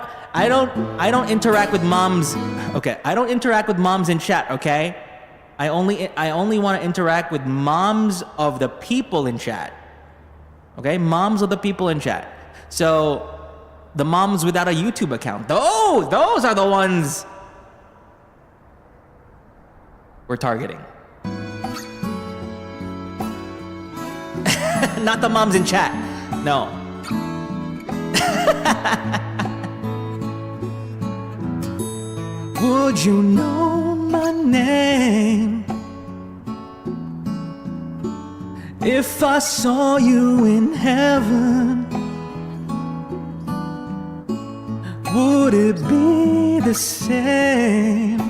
interact with moms. Okay, I don't interact with moms in chat, okay? I only want to interact with moms of the people in chat. Okay? Moms of the people in chat. So, the moms without a YouTube account. Those are the ones we're targeting. Not the moms in chat. No. Would you know my name if I saw you in heaven? Would it be the same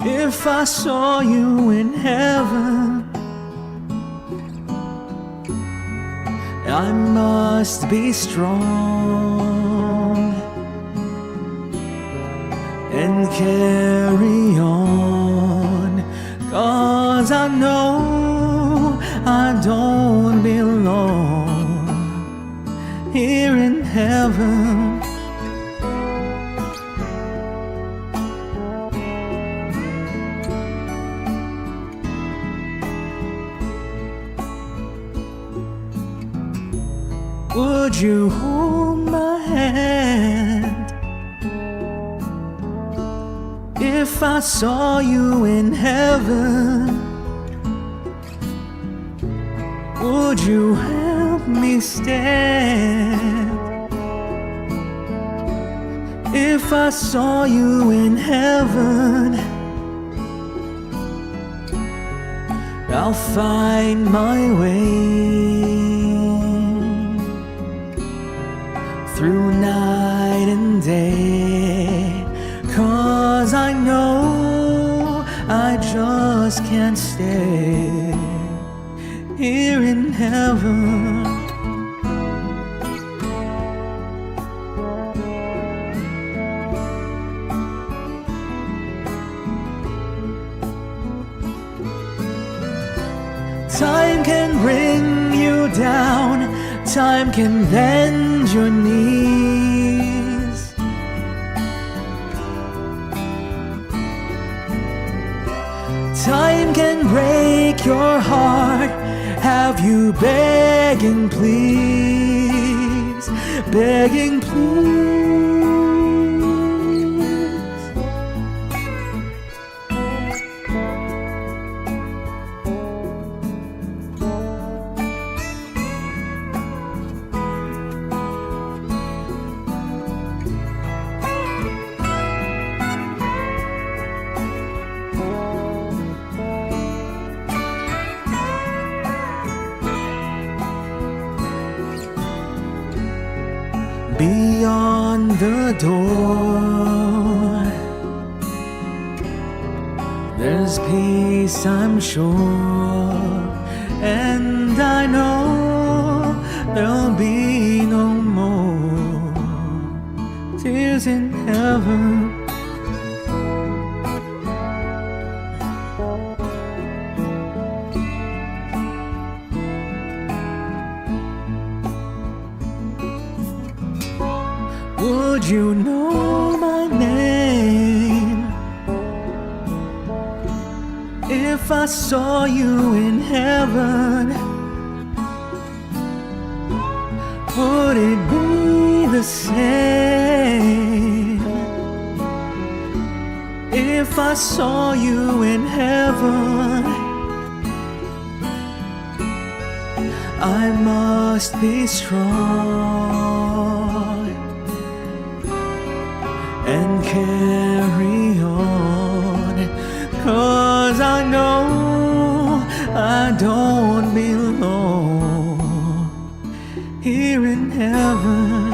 if I saw you in heaven? I must be strong and carry on, 'cause I know I don't belong here in heaven. Would you hold my hand if I saw you in heaven? Would you help me stand if I saw you in heaven? I'll find my way through night and day, 'cause I know I just can't stay here in heaven. down, time can bend your knees. Time can break your heart, have you begging please, begging please. Beyond the door, there's peace, I'm sure, and I know there'll be no more tears in heaven. Would you know my name if I saw you in heaven? Would it be the same if I saw you in heaven? I must be strong and carry on, 'cause I know I don't belong here in heaven.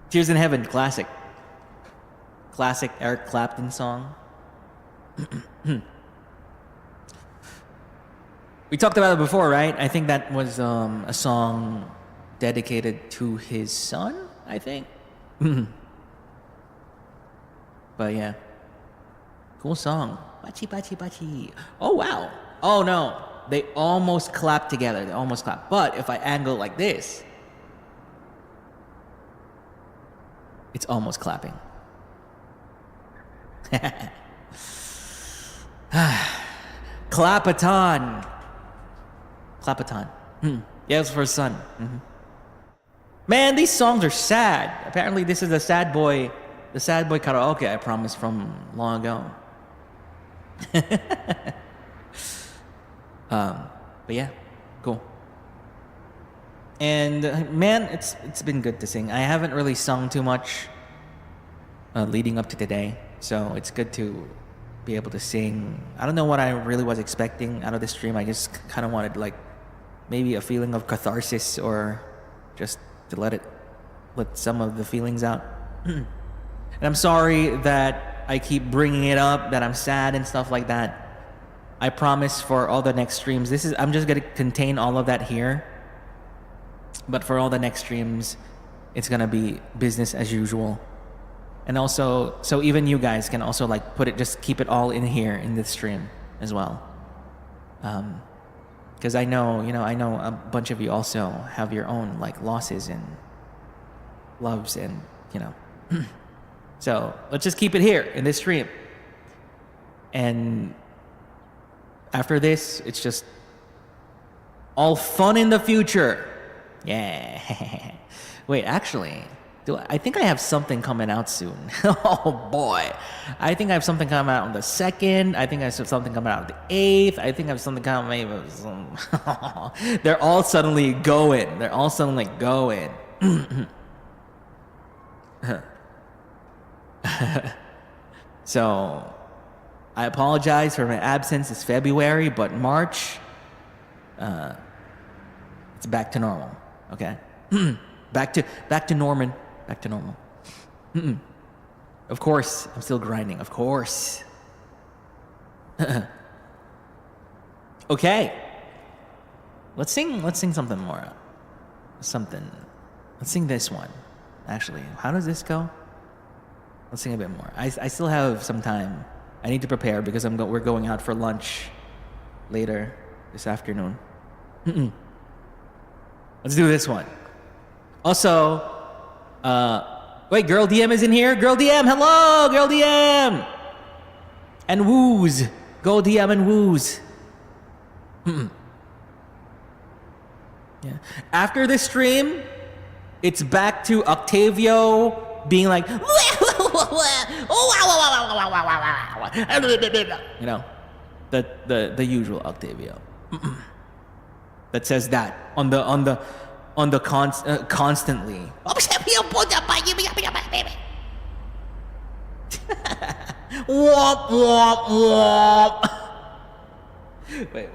Tears in Heaven, classic. Classic Eric Clapton song. We talked about it before, right? I think that was a song dedicated to his son, I think. But yeah. Cool song. Bachi, bachi, bachi. Oh, wow. Oh, no. They almost clapped together. They almost clapped. But if I angle like this, it's almost clapping. Clapaton. Clapaton. Yeah, it was for his son. Man, these songs are sad. Apparently, this is the sad boy karaoke I promised from long ago. But yeah, cool. And man, it's been good to sing. I haven't really sung too much leading up to today, so it's good to be able to sing. I don't know what I really was expecting out of this stream. I just kind of wanted like maybe a feeling of catharsis, or just to let some of the feelings out. And I'm sorry that I keep bringing it up, that I'm sad and stuff like that. I promise for all the next streams, I'm just gonna contain all of that here. But for all the next streams, it's gonna be business as usual. And also, so even you guys can also like just keep it all in here in this stream as well. Because I know a bunch of you also have your own like losses and loves, and so let's just keep it here in this stream. And after this, it's just all fun in the future. Yeah. Wait, actually, I think I have something coming out soon. Oh boy. I think I have something coming out on the 2nd. I think I have something coming out on the 8th. I think I have something coming out. They're all suddenly going. So, I apologize for my absence. It's February, but March, it's back to normal. Okay, back to Norman. Back to normal. Of course, I'm still grinding. Of course. Okay. Let's sing something more. Something. Let's sing this one. Actually, how does this go? Let's sing a bit more. I still have some time. I need to prepare because we're going out for lunch later this afternoon. Let's do this one. Also, wait, Girl DM is in here. Girl DM, hello, Girl DM. And woos. Go DM and woos. Yeah. After this stream, it's back to Octavio being like, you know, the usual Octavio that says that on the constantly. Womp womp womp. Wait.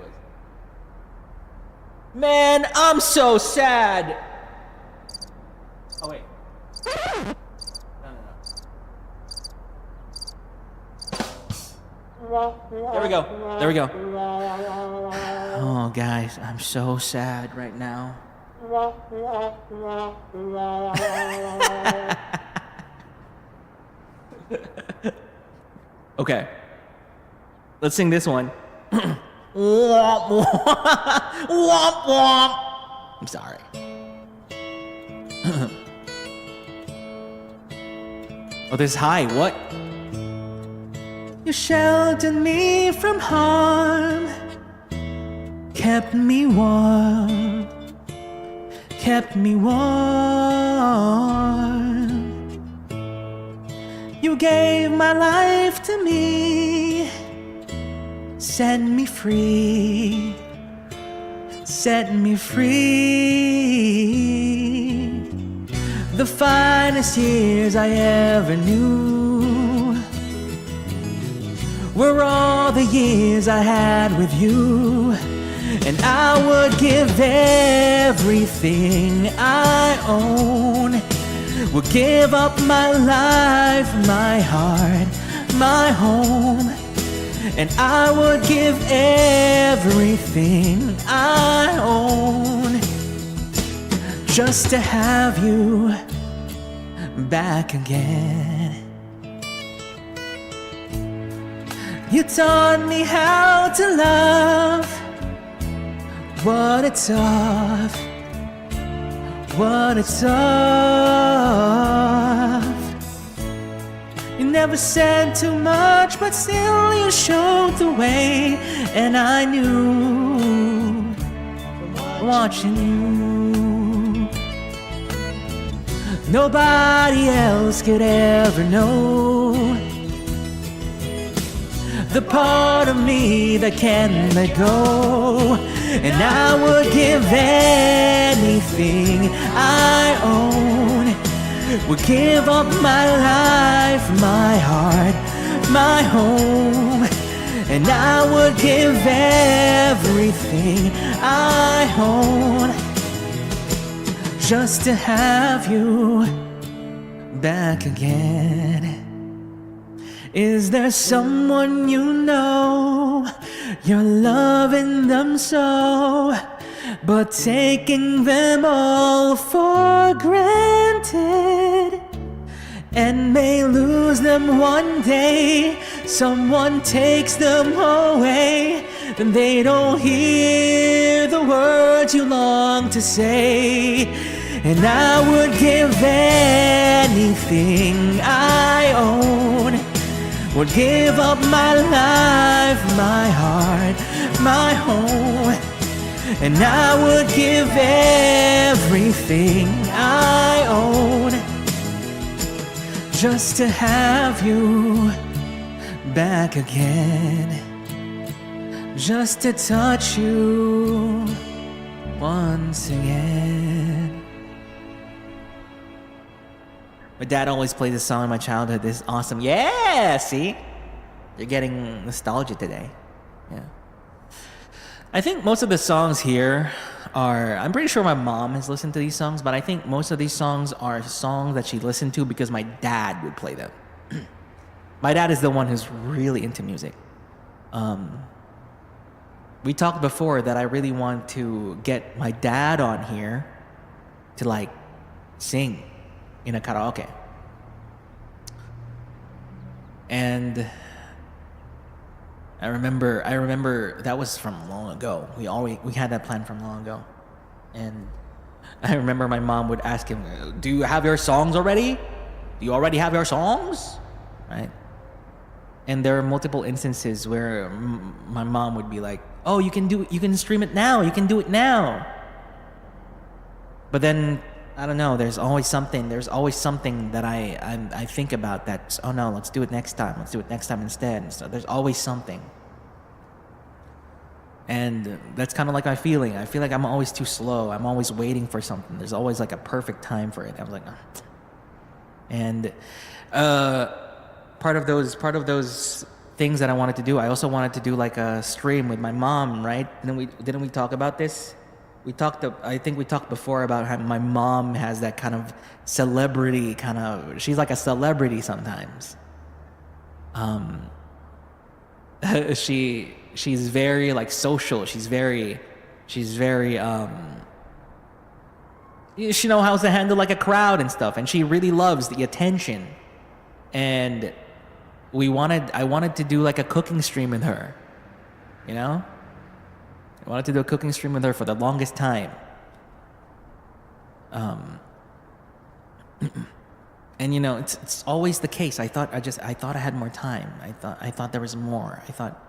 Man, I'm so sad. Oh wait. No. There we go. Oh, guys, I'm so sad right now. Okay. Let's sing this one. Womp womp. Womp womp. I'm sorry. Oh, this is high. What? You sheltered me from harm, kept me warm, kept me warm. You gave my life to me, set me free, set me free. The finest years I ever knew were all the years I had with you. And I would give everything I own, would give up my life, my heart, my home. And I would give everything I own just to have you back again. You taught me how to love, what it's of, what it's of. You never said too much, but still you showed the way. And I knew, watching you, nobody else could ever know the part of me that can't let go. And I would give anything I own, would give up my life, my heart, my home. And I would give everything I own just to have you back again. Is there someone you know, you're loving them so, but taking them all for granted, and may lose them one day? Someone takes them away, then they don't hear the words you long to say. And I would give anything I own, would give up my life, my heart, my home. And I would give everything I own just to have you back again, just to touch you once again. My dad always played this song in my childhood. This is awesome. Yeah, see? You're getting nostalgia today. Yeah. I think most of the songs here are, I'm pretty sure my mom has listened to these songs, but I think most of these songs are songs that she listened to because my dad would play them. My dad is the one who's really into music. we talked before that I really want to get my dad on here to like sing in a karaoke. And I remember that was from long ago. We had that plan from long ago. And I remember my mom would ask him, "Do you have your songs already? Do you already have your songs?" Right? And there are multiple instances where my mom would be like, "Oh, you can stream it now. You can do it now." But then I don't know. There's always something that I think about that. Oh no, let's do it next time. Let's do it next time instead. So there's always something. And that's kind of like my feeling. I feel like I'm always too slow. I'm always waiting for something. There's always like a perfect time for it. I was like, oh. And part of those things that I wanted to do, I also wanted to do like a stream with my mom, right? Didn't we talk about this? I think we talked before about how my mom has that kind of celebrity she's like a celebrity sometimes. She's very like social. She knows how to handle like a crowd and stuff, and she really loves the attention. And I wanted to do like a cooking stream with her, you know? I wanted to do a cooking stream with her for the longest time. And you know, it's always the case. I thought I had more time. I thought there was more. I thought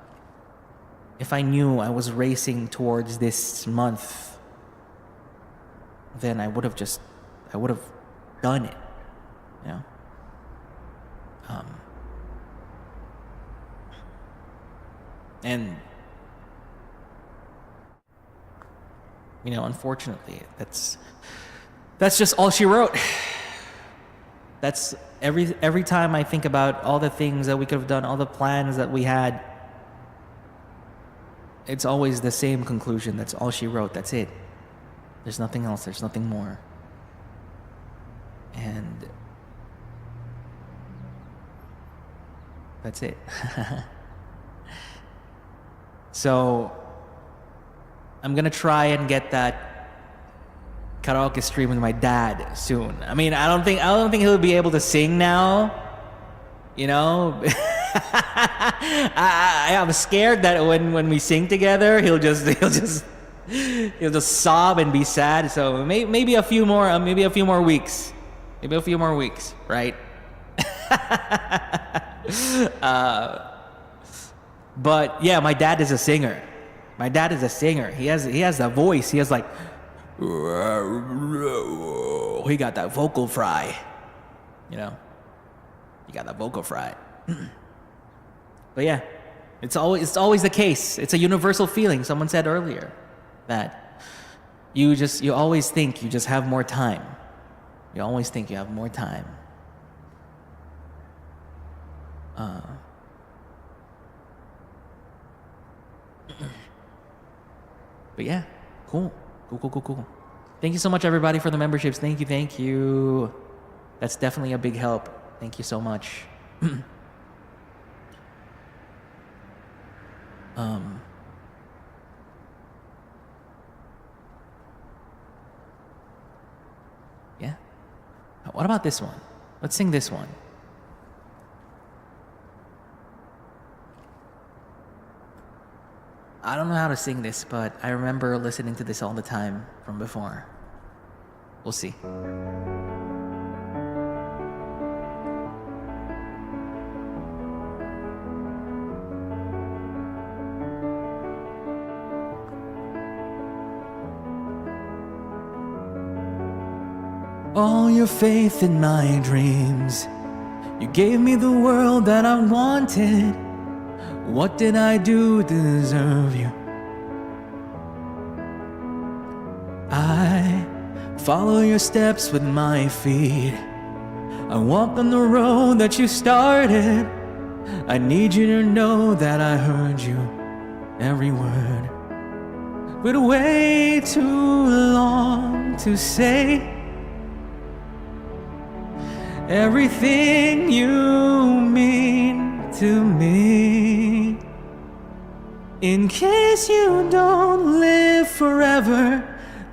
if I knew I was racing towards this month, then I would have done it, you know? And you know, unfortunately, that's just all she wrote. That's every time I think about all the things that we could have done, all the plans that we had, it's always the same conclusion. That's all she wrote. That's it. There's nothing else. There's nothing more. And that's it. So I'm gonna try and get that karaoke stream with my dad soon. I mean, I don't think he'll be able to sing now. You know, I'm scared that when we sing together, he'll just sob and be sad. So maybe a few more weeks, right? But yeah, my dad is a singer. He has that voice. He has like, he got that vocal fry, you know. He got that vocal fry. But yeah, it's always the case. It's a universal feeling. Someone said earlier that you always think you just have more time. You always think you have more time. But yeah, cool. Thank you so much, everybody, for the memberships. Thank you. That's definitely a big help. Thank you so much. Yeah. What about this one? Let's sing this one. I don't know how to sing this, but I remember listening to this all the time from before. We'll see. All your faith in my dreams. You gave me the world that I wanted. What did I do to deserve you? I follow your steps with my feet. I walk on the road that you started. I need you to know that I heard you, every word. But way too long to say everything you mean to me. In case you don't live forever,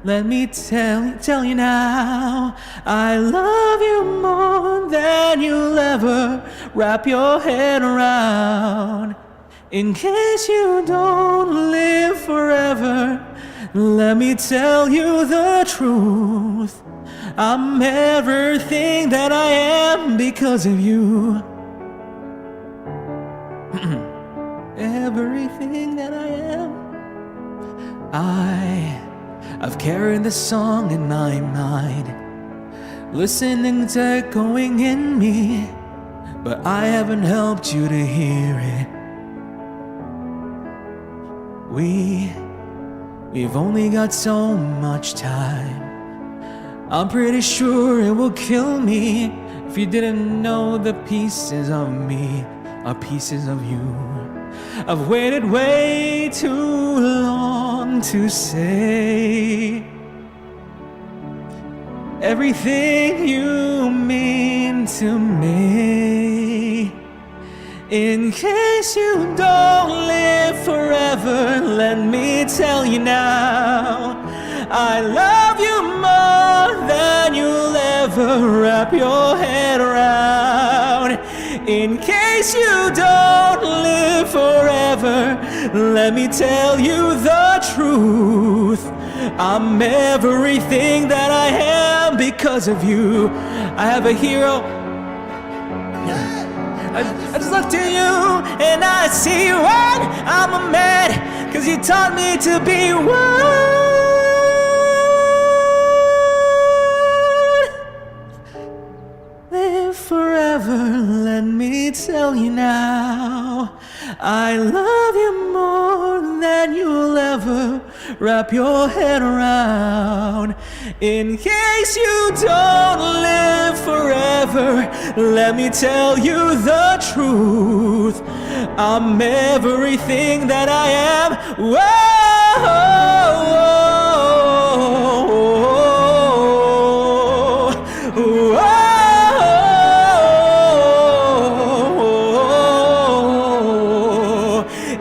let me tell you now, I love you more than you'll ever wrap your head around. In case you don't live forever, let me tell you the truth. I'm everything that I am because of you. Everything that I am. I've carried the song in my mind, listening to echoing in me, but I haven't helped you to hear it. We've only got so much time. I'm pretty sure it will kill me if you didn't know the pieces of me are pieces of you. I've waited way too long to say everything you mean to me. In case you don't live forever, let me tell you now, I love you more than you'll ever wrap your head around. In case you don't live forever, let me tell you the truth. I'm everything that I am because of you. I have a hero. I just look to you and I see what I'm a man, 'cause you taught me to be one. Live forever, let me tell you now, I love you more than you'll ever wrap your head around. In case you don't live forever, let me tell you the truth. I'm everything that I am.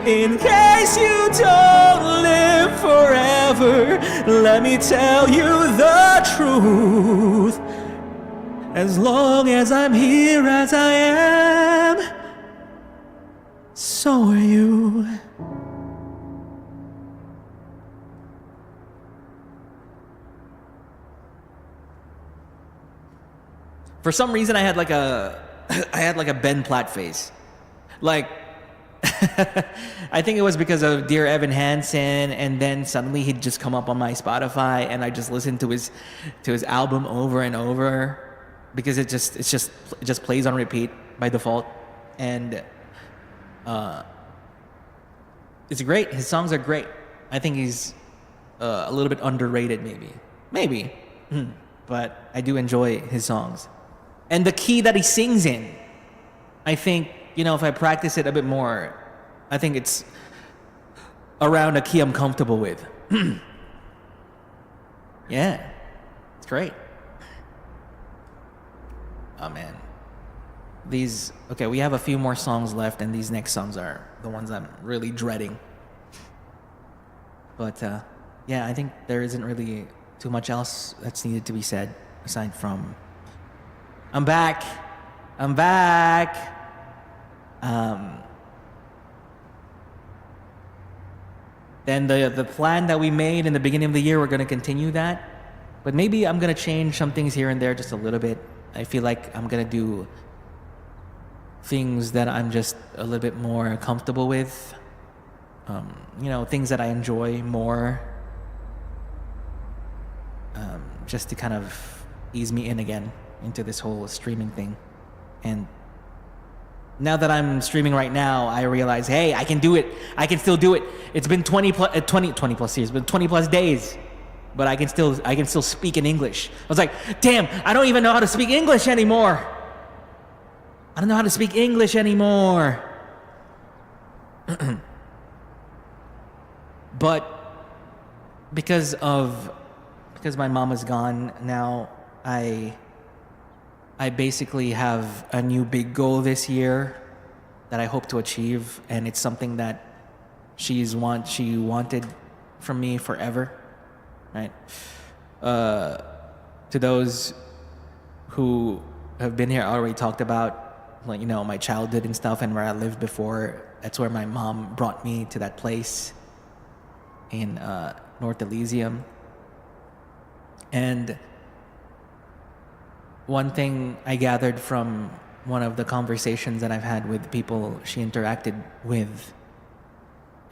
In case you don't live forever, let me tell you the truth. As long as I'm here as I am, so are you. For some reason, I had like a Ben Platt face. Like, I think it was because of Dear Evan Hansen, and then suddenly he'd just come up on my Spotify, and I just listened to his album over and over because it just plays on repeat by default, and it's great. His songs are great. I think he's a little bit underrated, maybe, but I do enjoy his songs, and the key that he sings in. I think, if I practice it a bit more, I think it's around a key I'm comfortable with. Yeah, it's great. Oh man. Okay, we have a few more songs left, and these next songs are the ones I'm really dreading. But yeah, I think there isn't really too much else that's needed to be said aside from I'm back. Then the plan that we made in the beginning of the year, we're going to continue that. But maybe I'm going to change some things here and there just a little bit. I feel like I'm going to do things that I'm just a little bit more comfortable with. Things that I enjoy more. Just to kind of ease me in again into this whole streaming thing. And now that I'm streaming right now, I realize, hey, I can do it. I can still do it. It's been 20 plus years, been 20 plus days, but I can still speak in English. I was like, damn, I don't even know how to speak English anymore. I don't know how to speak English anymore. But because my mom is gone now, I basically have a new big goal this year that I hope to achieve, and it's something that she wanted from me forever, right? To those who have been here, I already talked about, like, my childhood and stuff and where I lived before. That's where my mom brought me to that place in North Elysium. And one thing I gathered from one of the conversations that I've had with people she interacted with,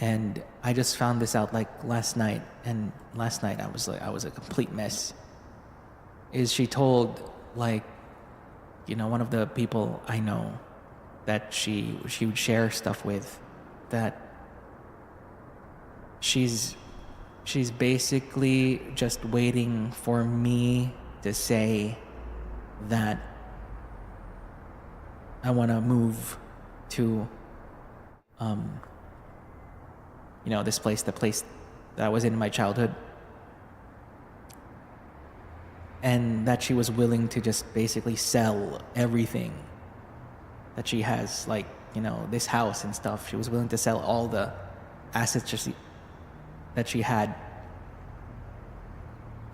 and I just found this out like last night, and last night I was a complete mess, is she told, like, one of the people I know that she would share stuff with, that she's basically just waiting for me to say that I want to move to this place, the place that I was in my childhood, and that she was willing to just basically sell everything that she has, like, this house and stuff. She was willing to sell all the assets that she had,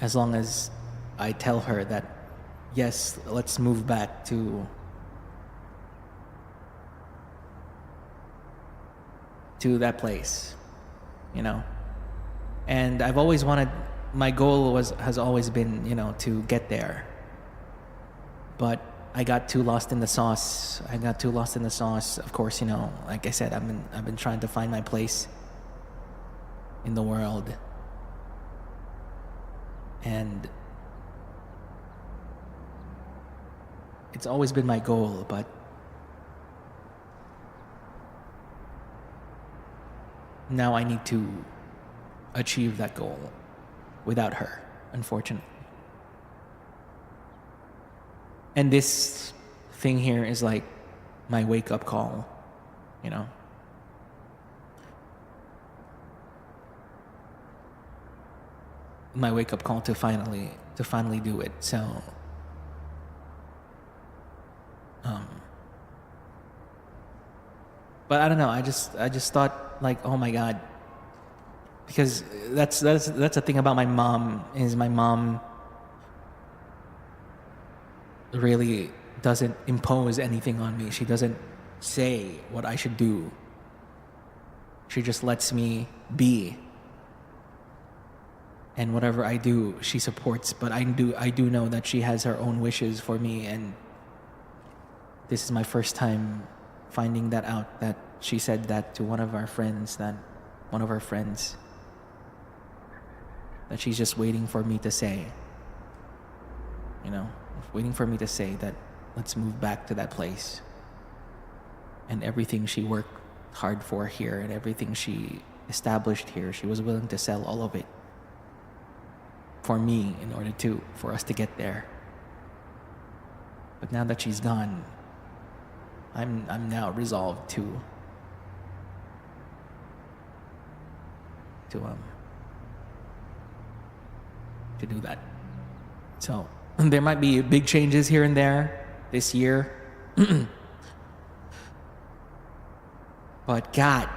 as long as I tell her that, yes, let's move back to that place, And I've always wanted, my goal has always been, to get there. But I got too lost in the sauce. Of course, like I said, I've been trying to find my place in the world. And it's always been my goal, but now I need to achieve that goal without her, unfortunately. And this thing here is like my wake-up call, my wake-up call to finally do it. So but I don't know, I just thought, like, oh my God, because that's the thing about my mom, is my mom really doesn't impose anything on me. She doesn't say what I should do. She just lets me be. And whatever I do, she supports. But I do know that she has her own wishes for me, and this is my first time finding that out, that she said that to one of her friends, that she's just waiting for me to say, waiting for me to say that let's move back to that place. And everything she worked hard for here and everything she established here, she was willing to sell all of it for me in order for us to get there. But now that she's gone, I'm now resolved to do that. So there might be big changes here and there this year. But God,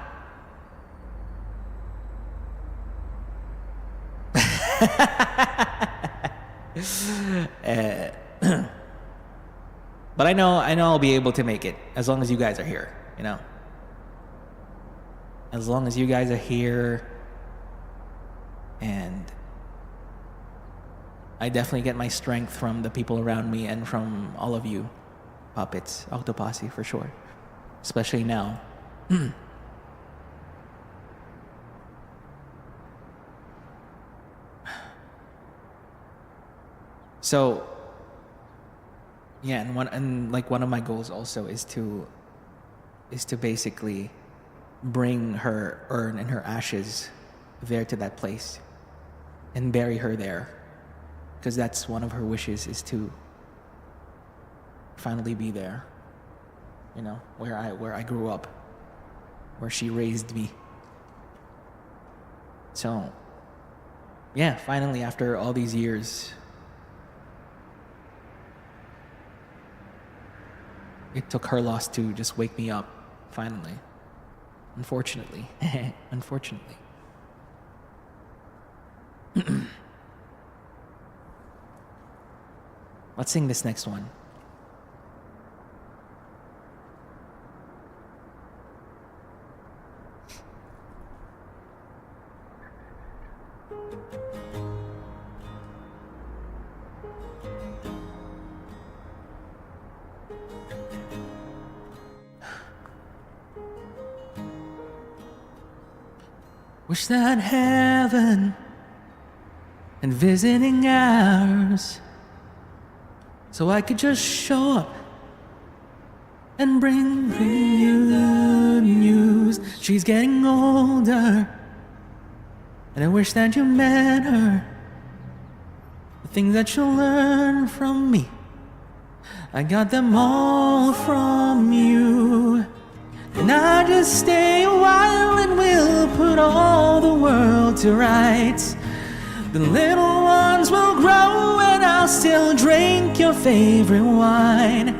but I know I'll be able to make it as long as you guys are here, As long as you guys are here, and I definitely get my strength from the people around me and from all of you puppets, Octoposse for sure, especially now. So yeah, and one of my goals also is to basically bring her urn and her ashes there to that place and bury her there, because that's one of her wishes, is to finally be there, where I grew up, where she raised me. So yeah, finally, after all these years, it took her loss to just wake me up, finally. Unfortunately. Unfortunately. Let's sing this next one. Wish that heaven and visiting hours, so I could just show up and bring you the news. She's getting older, and I wish that you met her. The things that you'll learn from me, I got them all from you. And I just stay a while and we'll put all the world to rights. The little ones will grow and I'll still drink your favorite wine.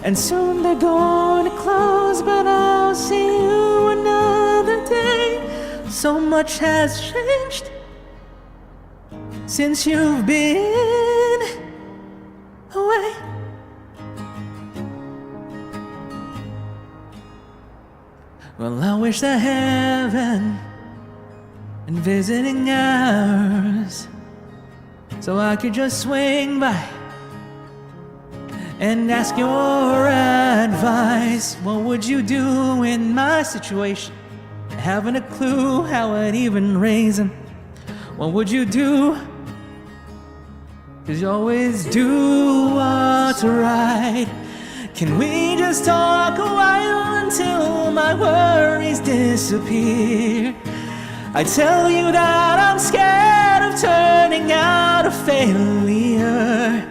And soon they're going to close, but I'll see you another day. So much has changed since you've been away. Well, I wish the heaven and visiting hours, so I could just swing by and ask your advice. What would you do in my situation? Haven't a clue how I'd even raise him. What would you do? 'Cause you always do what's right. Can we just talk a while until my worries disappear? I tell you that I'm scared of turning out a failure.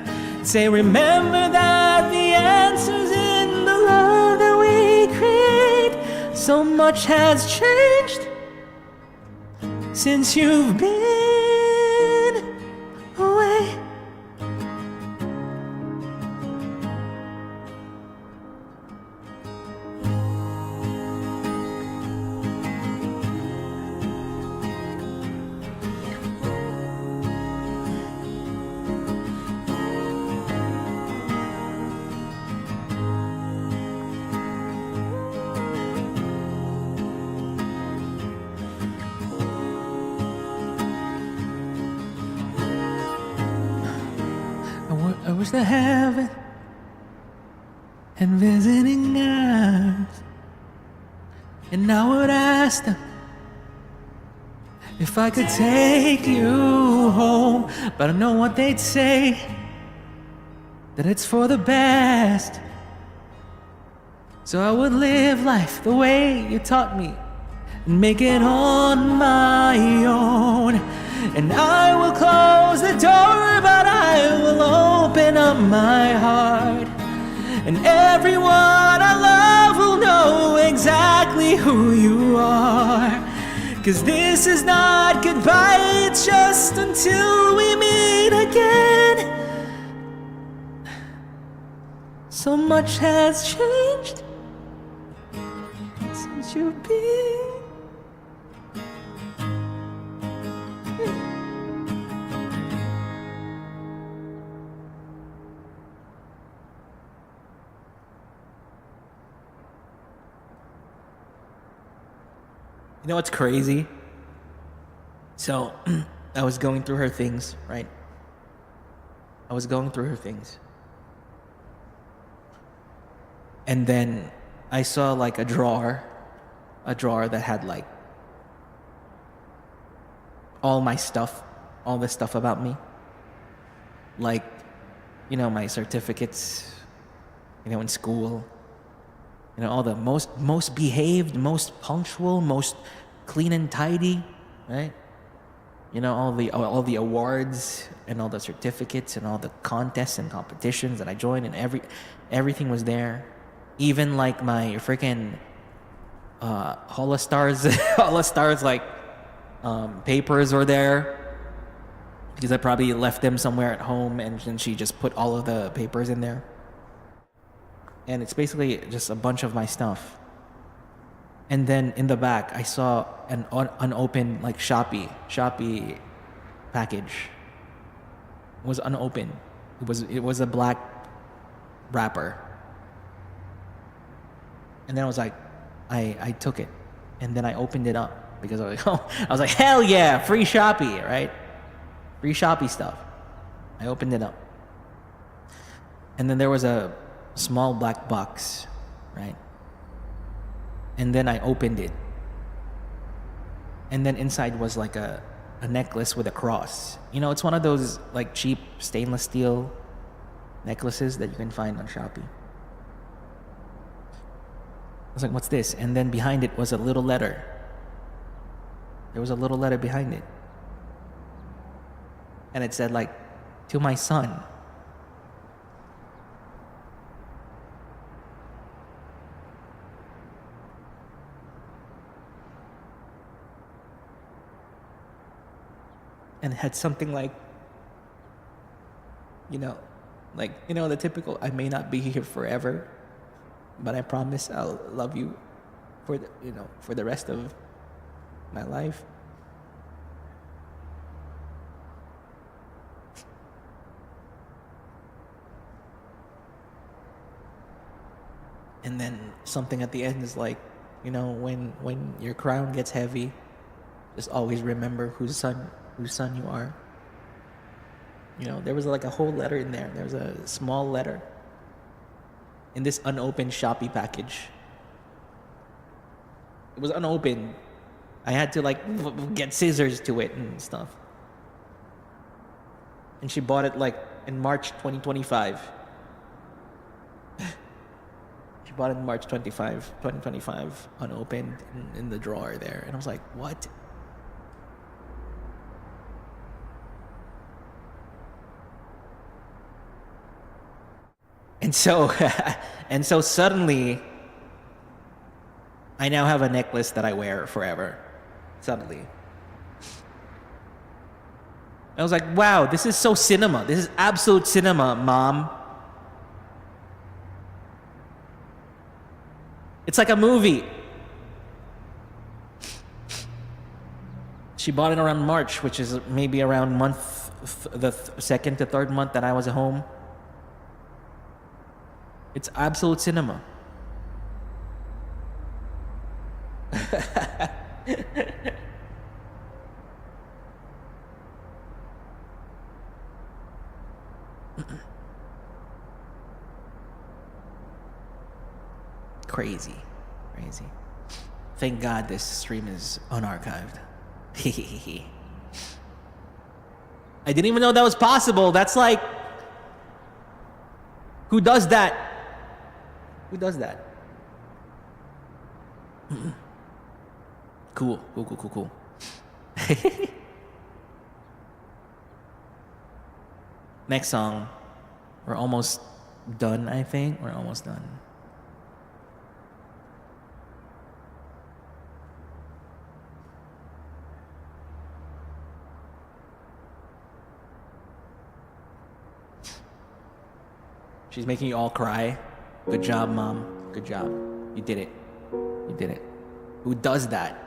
Say, remember that the answer's in the love that we create. So much has changed since you've been away. I wish the heaven and visiting hours, and I would ask them if I could take you home. But I know what they'd say, that it's for the best. So I would live life the way you taught me and make it on my own. And I will close the door, but I will open up my heart. And everyone I love will know exactly who you are. 'Cause this is not goodbye, it's just until we meet again. So much has changed since you've been. You know what's crazy? So, I was going through her things, right? I was going through her things. And then I saw like a drawer that had like all my stuff, all the stuff about me. Like, you know, my certificates, you know, in school. You know, all the most behaved, most punctual, most clean and tidy, right? You know, all the awards and all the certificates and all the contests and competitions that I joined, and everything was there. Even like my freaking Holostars like papers were there, because I probably left them somewhere at home, and then she just put all of the papers in there. And it's basically just a bunch of my stuff. And then in the back, I saw an unopened like Shopee package. It was unopened. It was a black wrapper. And then I was like, I took it, and then I opened it up because I was like, oh, I was like, hell yeah, free Shopee, right? Free Shopee stuff. I opened it up, and then there was a small black box, right? And then I opened it, and then inside was like a necklace with a cross. You know, it's one of those like cheap stainless steel necklaces that you can find on Shopee. I was like, what's this? And then behind it was a little letter. There was a little letter behind it. And it said like, to my son. And it had something like, the typical, I may not be here forever, but I promise I'll love you for the rest of my life. And then something at the end is like, when your crown gets heavy, just always remember whose son you are. There was like a whole letter in there. There was a small letter in this unopened Shopee package. It was unopened. I had to like get scissors to it and stuff. And she bought it like in March 2025. She bought it in March 2025, unopened in the drawer there. And I was like, what? And so, suddenly, I now have a necklace that I wear forever. Suddenly. I was like, wow, this is so cinema. This is absolute cinema, Mom. It's like a movie. She bought it around March, which is maybe around the second to third month that I was at home. It's absolute cinema. Crazy. Thank God this stream is unarchived. I didn't even know that was possible. That's like, who does that? Who does that? Cool. Next song. We're almost done, I think. We're almost done. She's making you all cry. Good job, Mom. Good job. You did it. Who does that?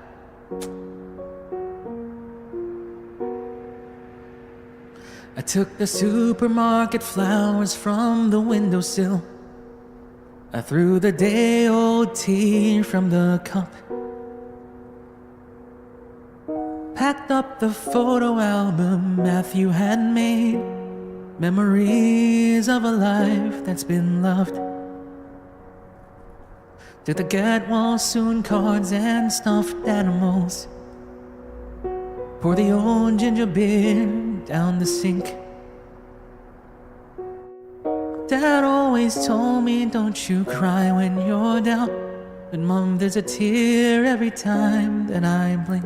I took the supermarket flowers from the windowsill. I threw the day-old tea from the cup. Packed up the photo album Matthew had made. Memories of a life that's been loved. Took the get well soon cards and stuffed animals. Pour the old ginger beer down the sink. Dad always told me, don't you cry when you're down. But Mom, there's a tear every time that I blink.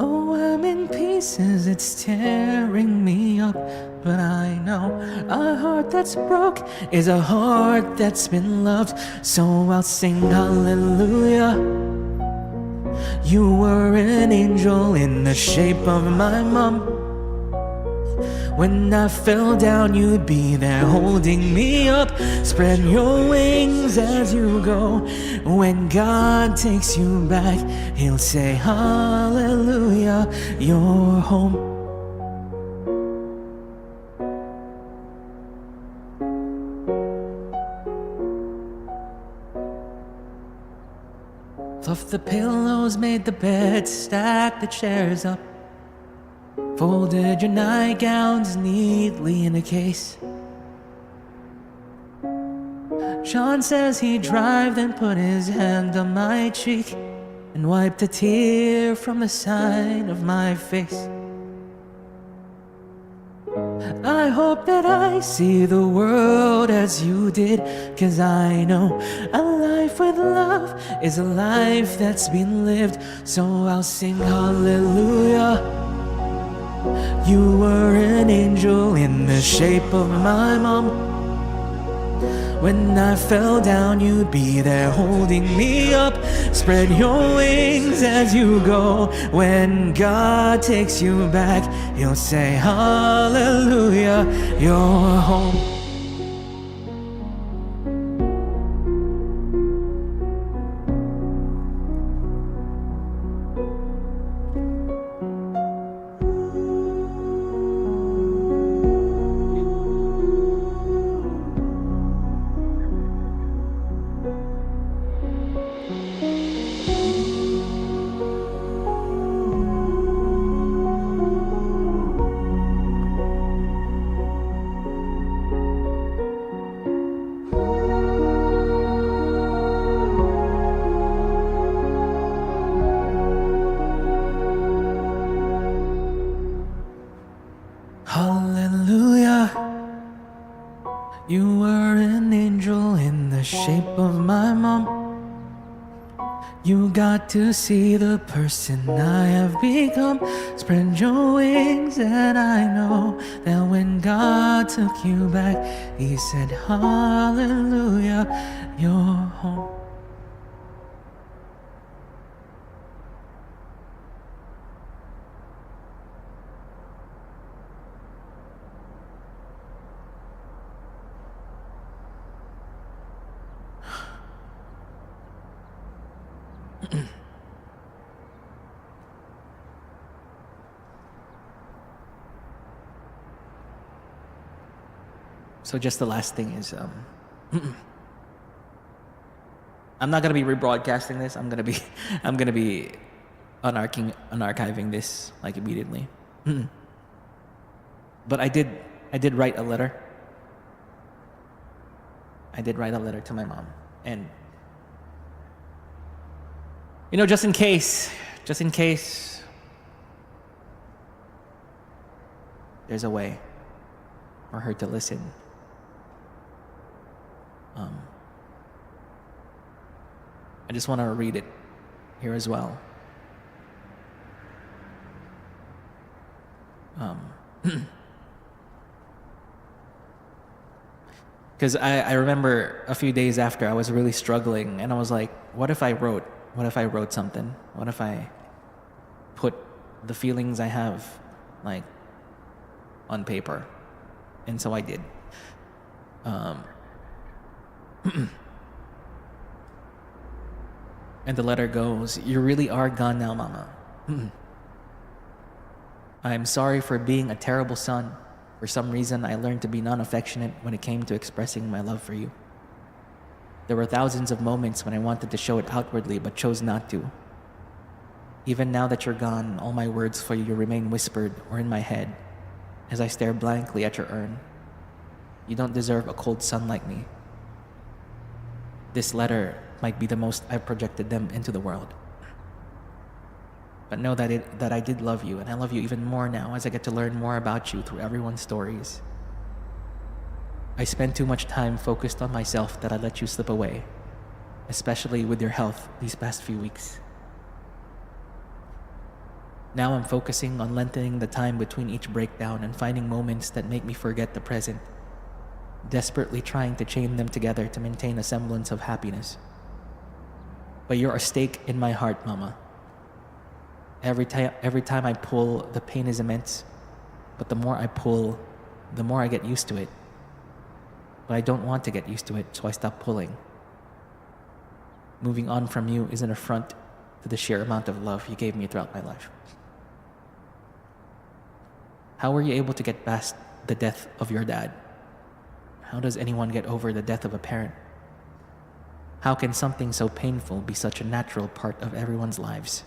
Oh, I'm in pieces, it's tearing me up. But I know a heart that's broke is a heart that's been loved. So I'll sing hallelujah. You were an angel in the shape of my mom. When I fell down, you'd be there holding me up. Spread your wings as you go. When God takes you back, He'll say, hallelujah, you're home. Fluffed the pillows, made the bed, stacked the chairs up, folded your nightgowns neatly in a case. Sean says he'd drive, then put his hand on my cheek and wiped a tear from the side of my face. I hope that I see the world as you did, 'cause I know a life with love is a life that's been lived. So I'll sing hallelujah. You were an angel in the shape of my mom. When I fell down, you'd be there holding me up. Spread your wings as you go. When God takes you back, He'll say, hallelujah, you're home. Hallelujah. You were an angel in the shape of my mom. You got to see the person I have become. Spread your wings, and I know that when God took you back, He said, hallelujah, you're home. So just the last thing is, I'm not gonna be rebroadcasting this. I'm gonna be unarchiving this like immediately. But I did write a letter. I did write a letter to my mom, and just in case there's a way for her to listen. I just want to read it here as well. Because I remember a few days after I was really struggling, and I was like, what if I wrote something? What if I put the feelings I have like on paper? And so I did. And the letter goes, you really are gone now, Mama. I'm sorry for being a terrible son. For some reason, I learned to be non-affectionate when it came to expressing my love for you. There were thousands of moments when I wanted to show it outwardly, but chose not to. Even now that you're gone, all my words for you remain whispered or in my head as I stare blankly at your urn. You don't deserve a cold son like me. This letter might be the most I've projected them into the world. But know that I did love you, and I love you even more now as I get to learn more about you through everyone's stories. I spent too much time focused on myself that I let you slip away, especially with your health these past few weeks. Now I'm focusing on lengthening the time between each breakdown and finding moments that make me forget the present, desperately trying to chain them together to maintain a semblance of happiness. But you're a stake in my heart, Mama. Every time I pull, the pain is immense, But the more I pull, the more I get used to it. But I don't want to get used to it, so I stop pulling. Moving on from you is an affront to the sheer amount of love you gave me throughout my life. How were you able to get past the death of your dad? How does anyone get over the death of a parent? How can something so painful be such a natural part of everyone's lives?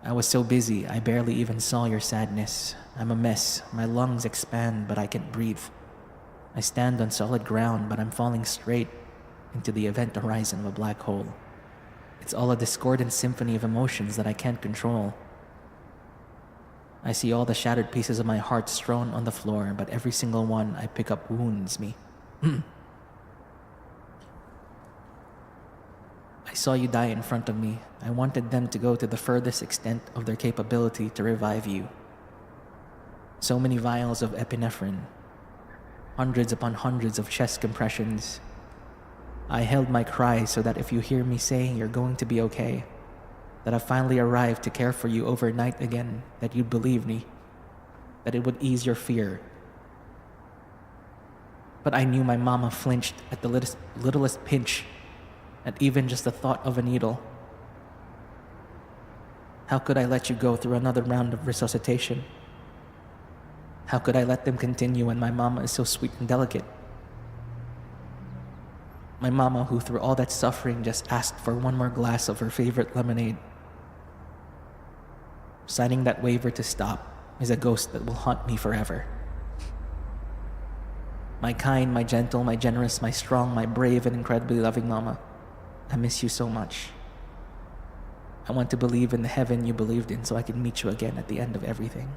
I was so busy, I barely even saw your sadness. I'm a mess. My lungs expand, but I can't breathe. I stand on solid ground, but I'm falling straight into the event horizon of a black hole. It's all a discordant symphony of emotions that I can't control. I see all the shattered pieces of my heart strewn on the floor, but every single one I pick up wounds me. I saw you die in front of me. I wanted them to go to the furthest extent of their capability to revive you. So many vials of epinephrine, hundreds upon hundreds of chest compressions. I held my cry so that if you hear me saying you're going to be okay, that I finally arrived to care for you overnight again, that you'd believe me, that it would ease your fear. But I knew my mama flinched at the littlest pinch, at even just the thought of a needle. How could I let you go through another round of resuscitation? How could I let them continue when my mama is so sweet and delicate? My mama, who through all that suffering just asked for one more glass of her favorite lemonade. Signing that waiver to stop is a ghost that will haunt me forever. My kind, my gentle, my generous, my strong, my brave and incredibly loving mama, I miss you so much. I want to believe in the heaven you believed in so I can meet you again at the end of everything.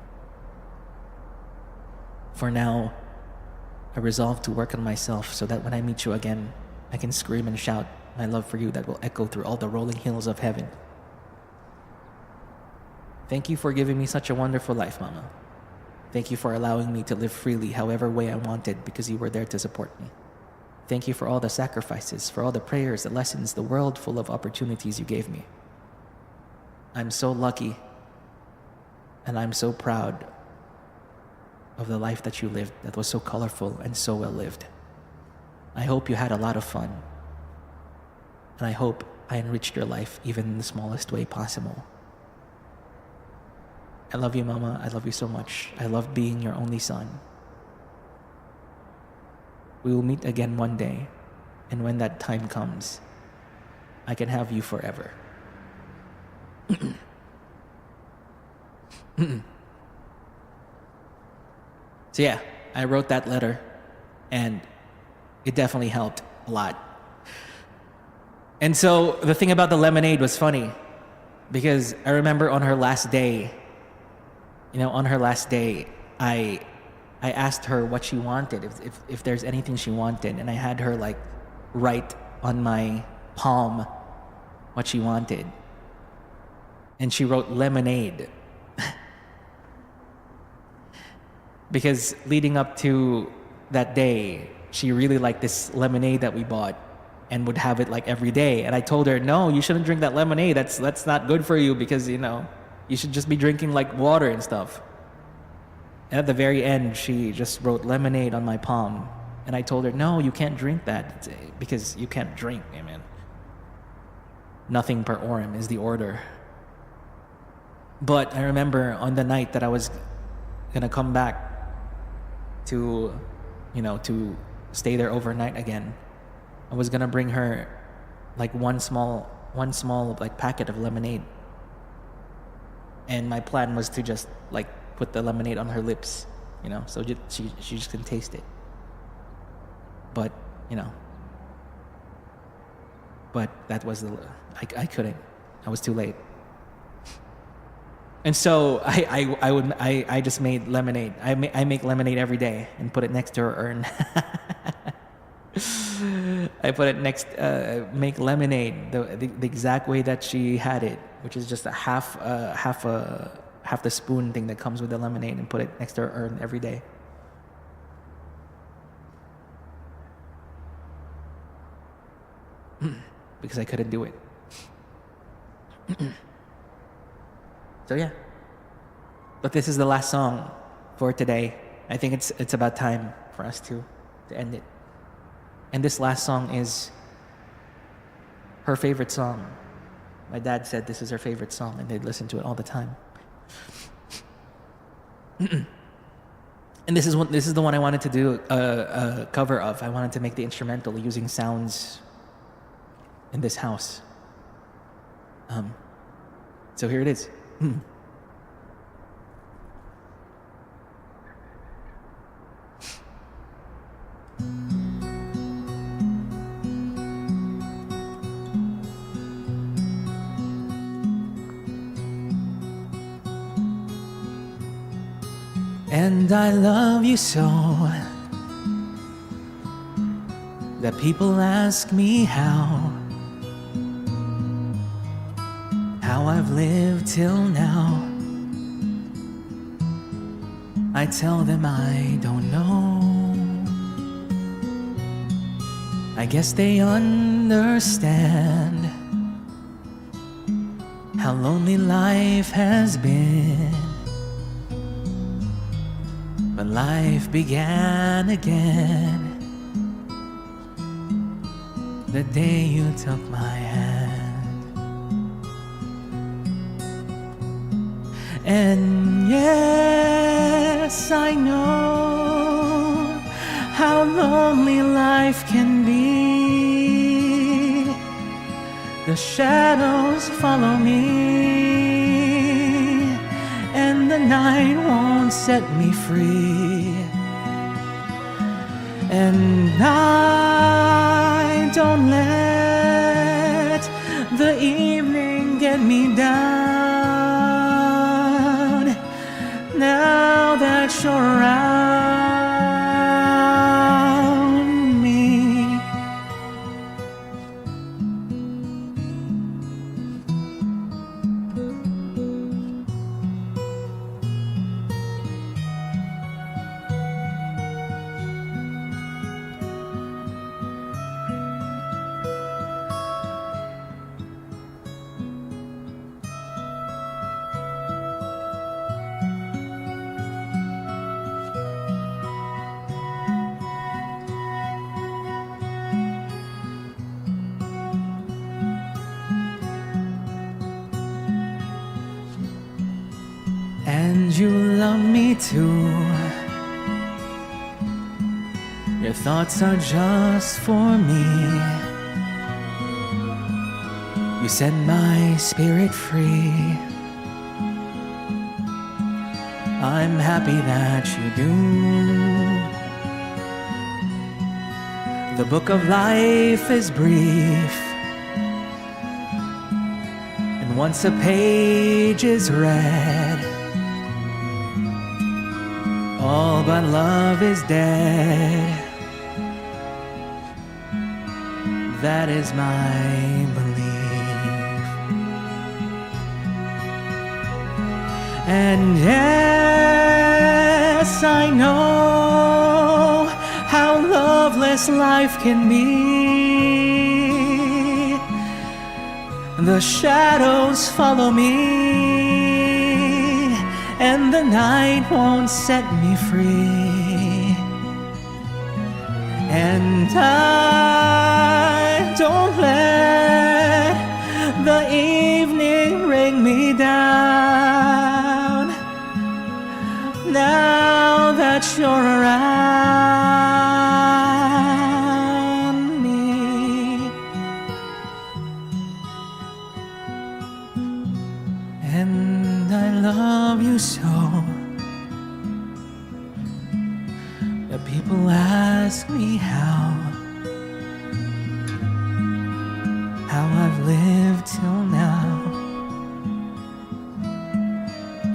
For now, I resolve to work on myself so that when I meet you again, I can scream and shout my love for you that will echo through all the rolling hills of heaven. Thank you for giving me such a wonderful life, Mama. Thank you for allowing me to live freely however way I wanted because you were there to support me. Thank you for all the sacrifices, for all the prayers, the lessons, the world full of opportunities you gave me. I'm so lucky and I'm so proud of the life that you lived that was so colorful and so well lived. I hope you had a lot of fun, and I hope I enriched your life even in the smallest way possible. I love you, Mama. I love you so much. I love being your only son. We will meet again one day, and when that time comes, I can have you forever. So yeah, I wrote that letter, and it definitely helped a lot. And so the thing about the lemonade was funny, because I remember on her last day, I asked her what she wanted, if there's anything she wanted, and I had her like write on my palm what she wanted. And she wrote lemonade. Because leading up to that day, she really liked this lemonade that we bought and would have it like every day. And I told her, no, you shouldn't drink that lemonade. That's not good for you because, you should just be drinking like water and stuff. And at the very end, she just wrote lemonade on my palm. And I told her, no, you can't drink that because you can't drink, man. Nothing per orem is the order. But I remember on the night that I was gonna come back to stay there overnight again, I was gonna bring her like one small like packet of lemonade. And my plan was to just like put the lemonade on her lips, so she just can taste it. But, but that was I couldn't. I was too late. And so I just made lemonade. I make lemonade every day and put it next to her urn. I put it make lemonade the exact way that she had it, which is just a half the spoon thing that comes with the lemonade, and put it next to her urn every day. Because I couldn't do it. So yeah, But this is the last song for today. I think it's about time for us to end it. And this last song is her favorite song. My dad said this is her favorite song, and they'd listen to it all the time. And this is the one I wanted to do a cover of. I wanted to make the instrumental using sounds in this house. So here it is. And I love you so that people ask me how I've lived till now. I tell them I don't know. I guess they understand how lonely life has been. But life began again the day you took my hand. And yes, I know how lonely life can be. The shadows follow me, and the night won't set me free. And I don't let the evening get me down. Now that you're around me, and you love me too. Your thoughts are just for me. You set my spirit free. I'm happy that you do. The book of life is brief, and once a page is read, all but love is dead. That is my belief. And yes, I know how loveless life can be. The shadows follow me, and the night won't set me free. And I don't let the evening bring me down. Now that you're around me, and I love you so that people ask me how I've lived till now.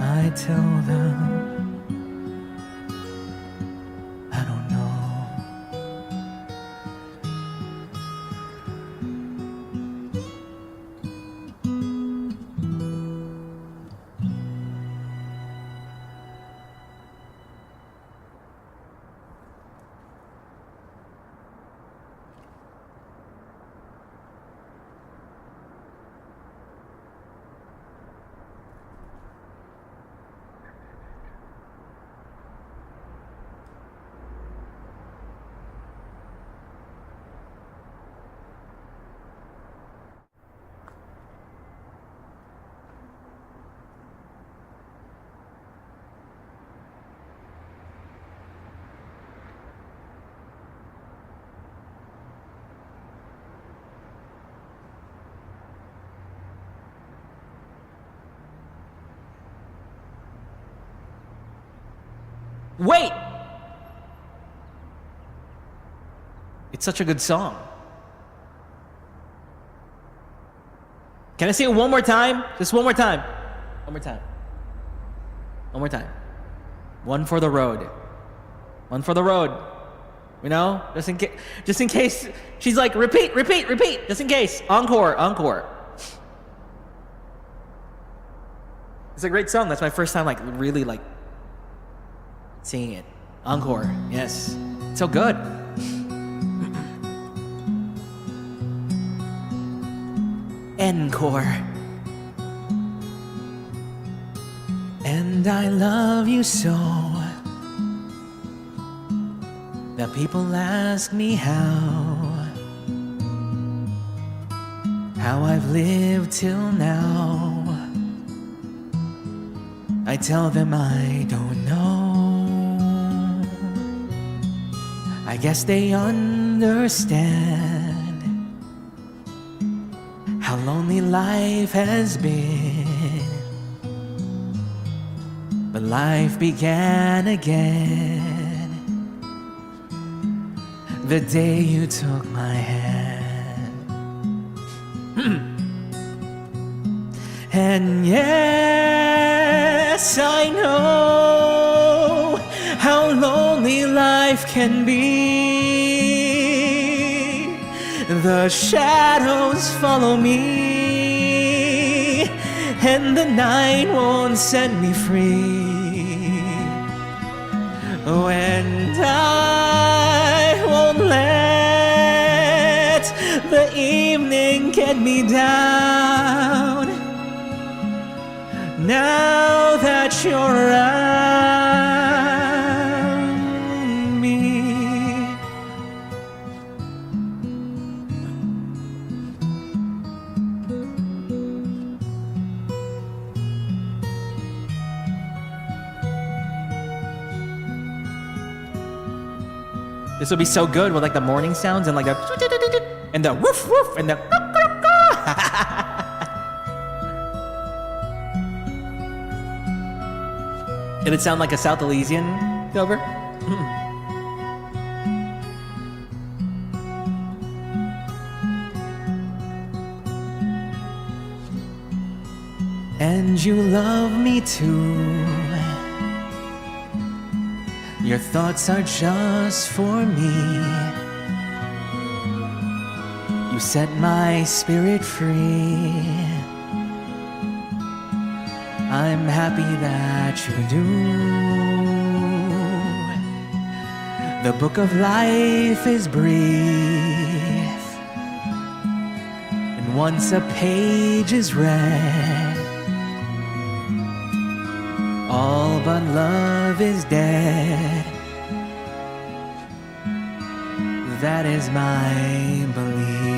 I tell them I don't know. Wait! It's such a good song. Can I say it one more time? Just one more time. One more time. One more time. One for the road. One for the road. You know? Just in case she's like, repeat, repeat, repeat. Just in case. Encore, encore. It's a great song. That's my first time like really like singing it. Encore. Yes. It's so good. Encore. And I love you so that people ask me how I've lived till now. I tell them I don't know. I guess they understand how lonely life has been. But life began again the day you took my hand. And yes, I know how lonely life can be. The shadows follow me, and the night won't set me free. And I won't let the evening get me down. Now that you're around me. This will be so good with like the morning sounds and like the and the woof woof and the Did it sound like a South Elysian cover? And you love me too. Your thoughts are just for me. You set my spirit free. I'm happy that you do. The book of life is brief, and once a page is read, all but love is dead. That is my belief.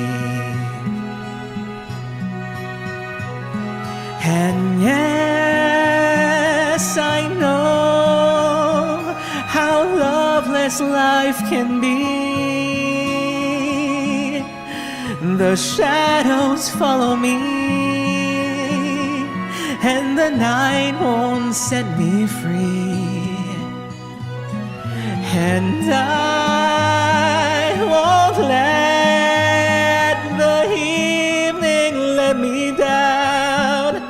And yes, I know how loveless life can be. The shadows follow me, and the night won't set me free. And I won't let the evening let me down.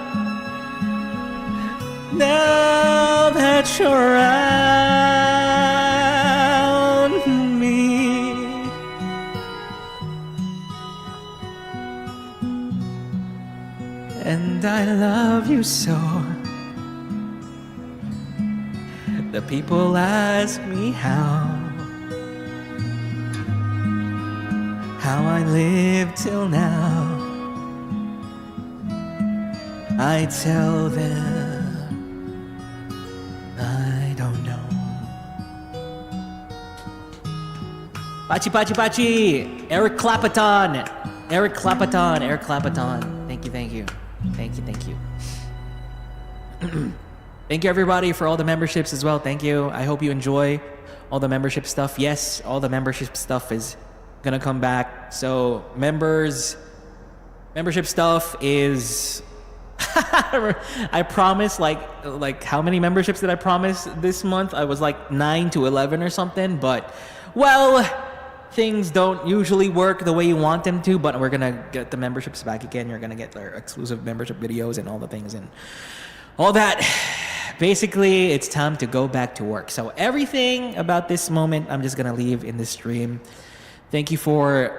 Now that you're around me. And I love you so. The people ask me how I live till now. I tell them I don't know. Pachi, Pachi, Pachi! Eric Clapperton! Eric Clapperton! Eric Clapperton! Thank you, thank you. Thank you, thank you. Thank you, everybody, for all the memberships as well. Thank you. I hope you enjoy all the membership stuff. Yes, all the membership stuff is gonna come back. So membership stuff is I promised like how many memberships did I promise this month? I was like 9 to 11 or something, but well, things don't usually work the way you want them to, but we're gonna get the memberships back again. You're gonna get their exclusive membership videos and all the things and all that. Basically, it's time to go back to work. So everything about this moment, I'm just gonna leave in this stream. Thank you for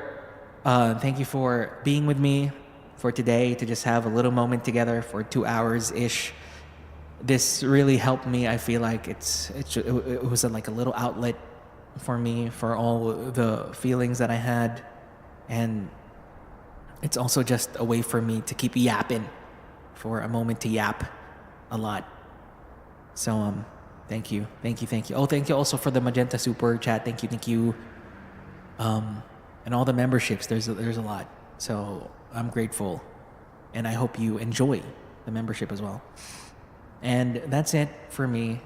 being with me for today, to just have a little moment together for 2 hours ish. This really helped me. I feel like it was like a little outlet for me for all the feelings that I had, and it's also just a way for me to keep yapping, for a moment to yap a lot. So thank you. Oh, thank you also for the Magenta Super Chat. Thank you. And all the memberships. There's a lot. So I'm grateful, and I hope you enjoy the membership as well. And that's it for me.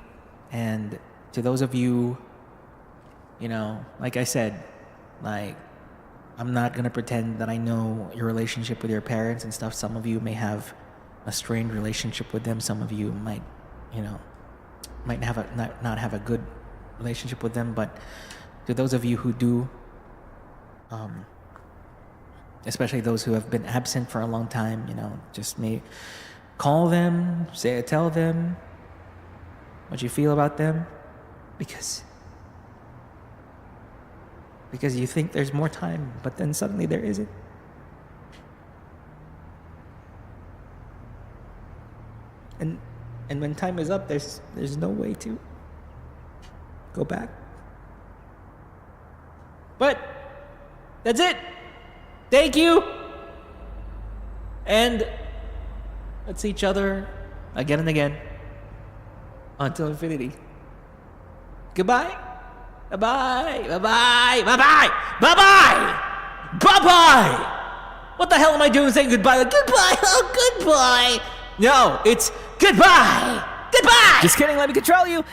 And to those of you, like I said, like, I'm not gonna pretend that I know your relationship with your parents and stuff. Some of you may have a strained relationship with them. Some of you might not have a good relationship with them. But to those of you who do, especially those who have been absent for a long time, just call them, tell them what you feel about them, because you think there's more time, but then suddenly there isn't. And when time is up, there's no way to go back. But that's it. Thank you. And let's see each other again and again until infinity. Goodbye. Bye-bye. Bye-bye. Bye-bye. Bye-bye. Bye-bye. What the hell am I doing saying goodbye? Goodbye. Oh, goodbye. No, it's goodbye. Goodbye. Just kidding, let me control you.